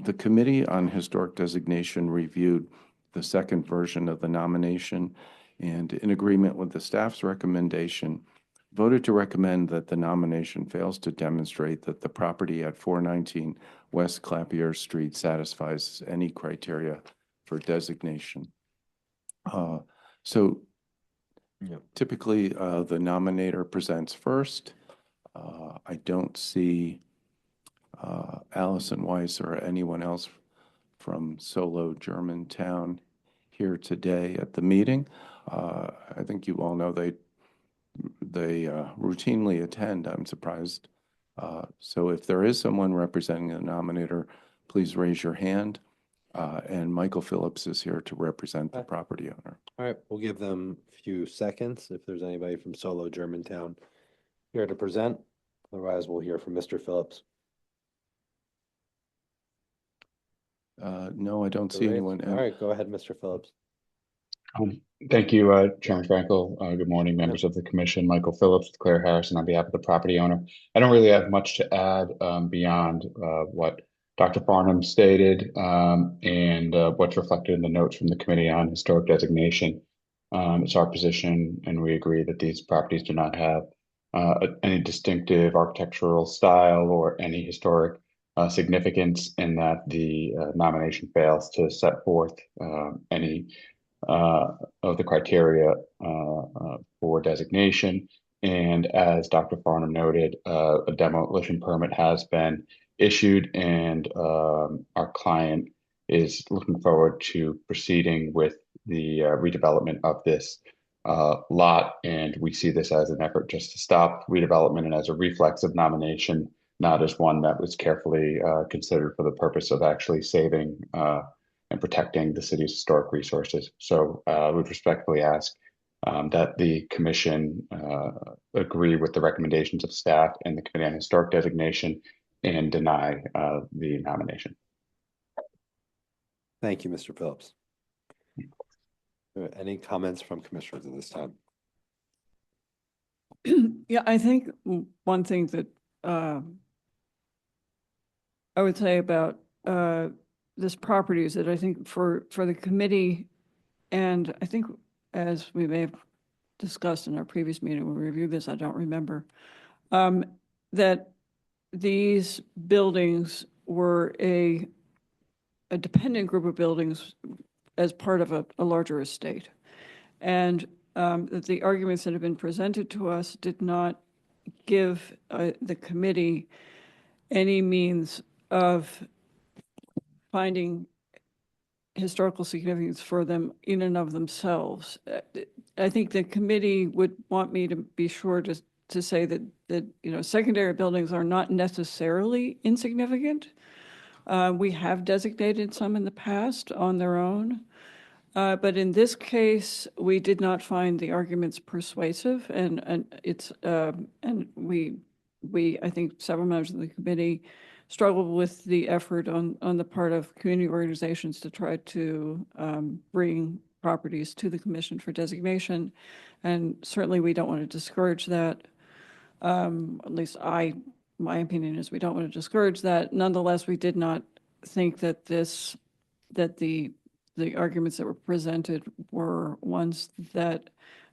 The Committee on Historic Designation reviewed the second version of the nomination and, in agreement with the staff's recommendation, voted to recommend that the nomination fails to demonstrate that the property at 419 West Clapier Street satisfies any criteria for designation. Typically, the nominator presents first. I don't see Allison Weiss or anyone else from Solo Germantown here today at the meeting. I think you all know they routinely attend. I'm surprised. So if there is someone representing the nominator, please raise your hand. And Michael Phillips is here to represent the property owner. All right, we'll give them a few seconds if there's anybody from Solo Germantown here to present. Otherwise, we'll hear from Mr. Phillips. No, I don't see anyone. All right, go ahead, Mr. Phillips. Thank you, Chairman Frankel. Good morning, members of the commission. Michael Phillips with Claire Harrison on behalf of the property owner. I don't really have much to add beyond what Dr. Farnham stated and what's reflected in the notes from the Committee on Historic Designation. It's our position, and we agree that these properties do not have any distinctive architectural style or any historic significance, and that the nomination fails to set forth any of the criteria for designation. And as Dr. Farnham noted, a demolition permit has been issued, and our client is looking forward to proceeding with the redevelopment of this lot. And we see this as an effort just to stop redevelopment and as a reflex of nomination, not as one that was carefully considered for the purpose of actually saving and protecting the city's historic resources. So I would respectfully ask that the commission agree with the recommendations of staff and the Committee on Historic Designation and deny the nomination. Thank you, Mr. Phillips. Any comments from commissioners at this time? Yeah, I think one thing that I would say about this property is that I think for the committee, and I think as we may have discussed in our previous meeting when we reviewed this, I don't remember, that these buildings were a dependent group of buildings as part of a larger estate. And that the arguments that have been presented to us did not give the committee any means of finding historical significance for them in and of themselves. I think the committee would want me to be sure to say that secondary buildings are not necessarily insignificant. We have designated some in the past on their own, but in this case, we did not find the arguments persuasive, and it's and we I think several members of the committee struggled with the effort on the part of community organizations to try to bring properties to the commission for designation, and certainly we don't want to discourage that. At least my opinion is we don't want to discourage that. Nonetheless, we did not think that the arguments that were presented were ones that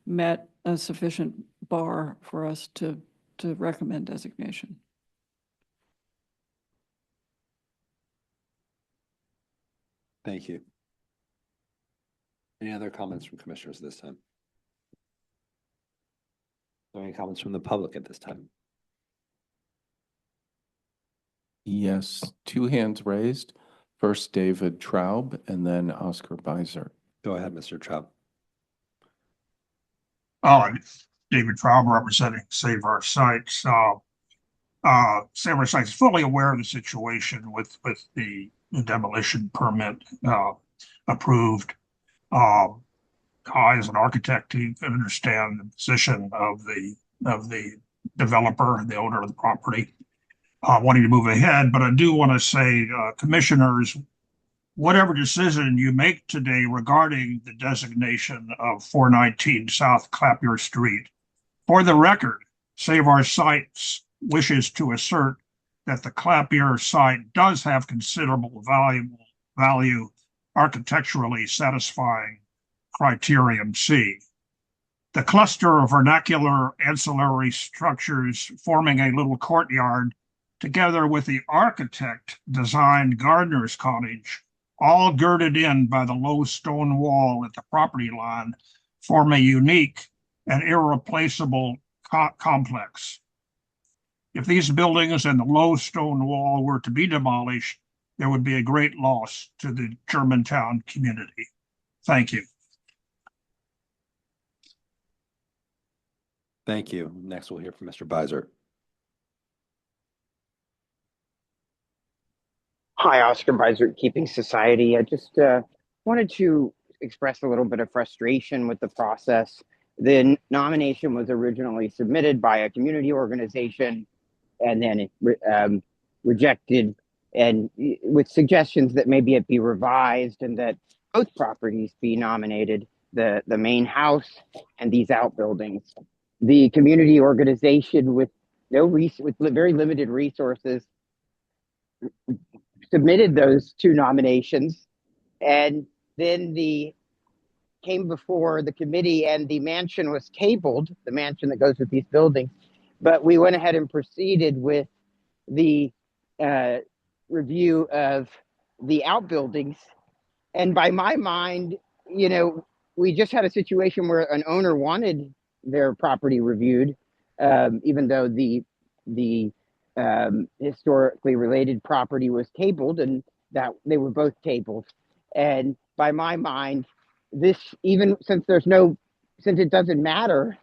met a sufficient bar for us to recommend designation. Thank you. Any other comments from commissioners this time? Any comments from the public at this time? Yes, two hands raised. First, David Traub, and then Oscar Beiser. Go ahead, Mr. Traub. David Traub, representing Save Our Sites. Save Our Sites is fully aware of the situation with the demolition permit approved. I, as an architect, can understand the position of the developer, the owner of the property, wanting to move ahead. But I do want to say, commissioners, whatever decision you make today regarding the designation of 419 South Clapier Street, for the record, Save Our Sites wishes to assert that the Clapier site does have considerable value architecturally satisfying criterion C. The cluster of vernacular ancillary structures forming a little courtyard, together with the architect-designed gardener's cottage, all girded in by the low stone wall at the property line, form a unique and irreplaceable complex. If these buildings and the low stone wall were to be demolished, there would be a great loss to the Germantown community. Thank you. Thank you. Next, we'll hear from Mr. Beiser. Hi, Oscar Beiser, Keeping Society. I just wanted to express a little bit of frustration with the process. The nomination was originally submitted by a community organization and then rejected, and with suggestions that maybe it be revised and that both properties be nominated, the main house and these outbuildings. The community organization with very limited resources submitted those two nominations, and then came before the committee and the mansion was tabled, the mansion that goes with these buildings. but we went ahead and proceeded with the review of the outbuildings. And by my mind, you know, we just had a situation where an owner wanted their property reviewed, even though the historically related property was tabled, and that they were both tabled. And by my mind, this, even since since it doesn't matter,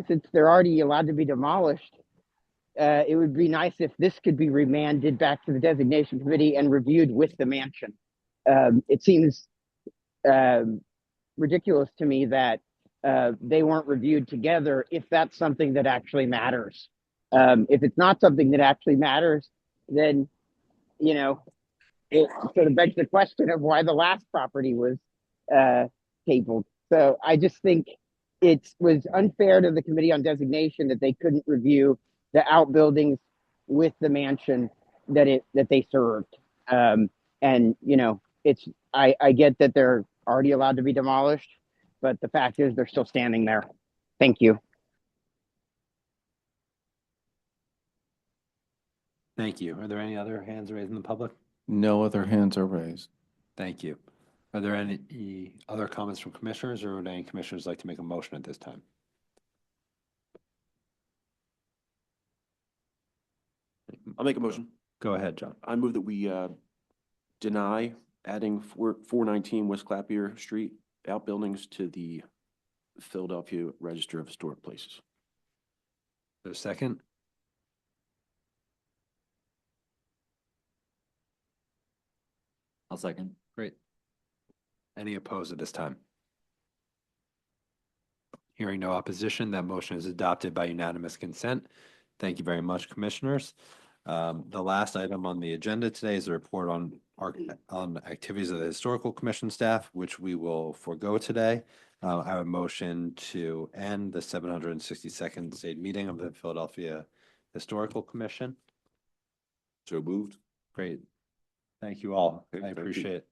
since they're already allowed to be demolished, it would be nice if this could be remanded back to the designation committee and reviewed with the mansion. It seems ridiculous to me that they weren't reviewed together if that's something that actually matters. If it's not something that actually matters, then, you know, it sort of begs the question of why the last property was tabled. So I just think it was unfair to the Committee on Designation that they couldn't review the outbuildings with the mansion that they served. And, you know, I get that they're already allowed to be demolished, but the fact is they're still standing there. Thank you. Thank you. Are there any other hands raised in the public? No other hands are raised. Thank you. Are there any other comments from commissioners, or would any commissioners like to make a motion at this time? I'll make a motion. Go ahead, John. I move that we deny adding 419 West Clappier Street outbuildings to the Philadelphia Register of Historic Places. There's a second? I'll second. Great. Any opposed at this time? Hearing no opposition, that motion is adopted by unanimous consent. Thank you very much, commissioners. The last item on the agenda today is a report on activities of the Historical Commission staff, which we will forego today. I have a motion to end the 762nd state meeting of the Philadelphia Historical Commission. So moved. Great. Thank you all. Okay, I thank you. appreciate it.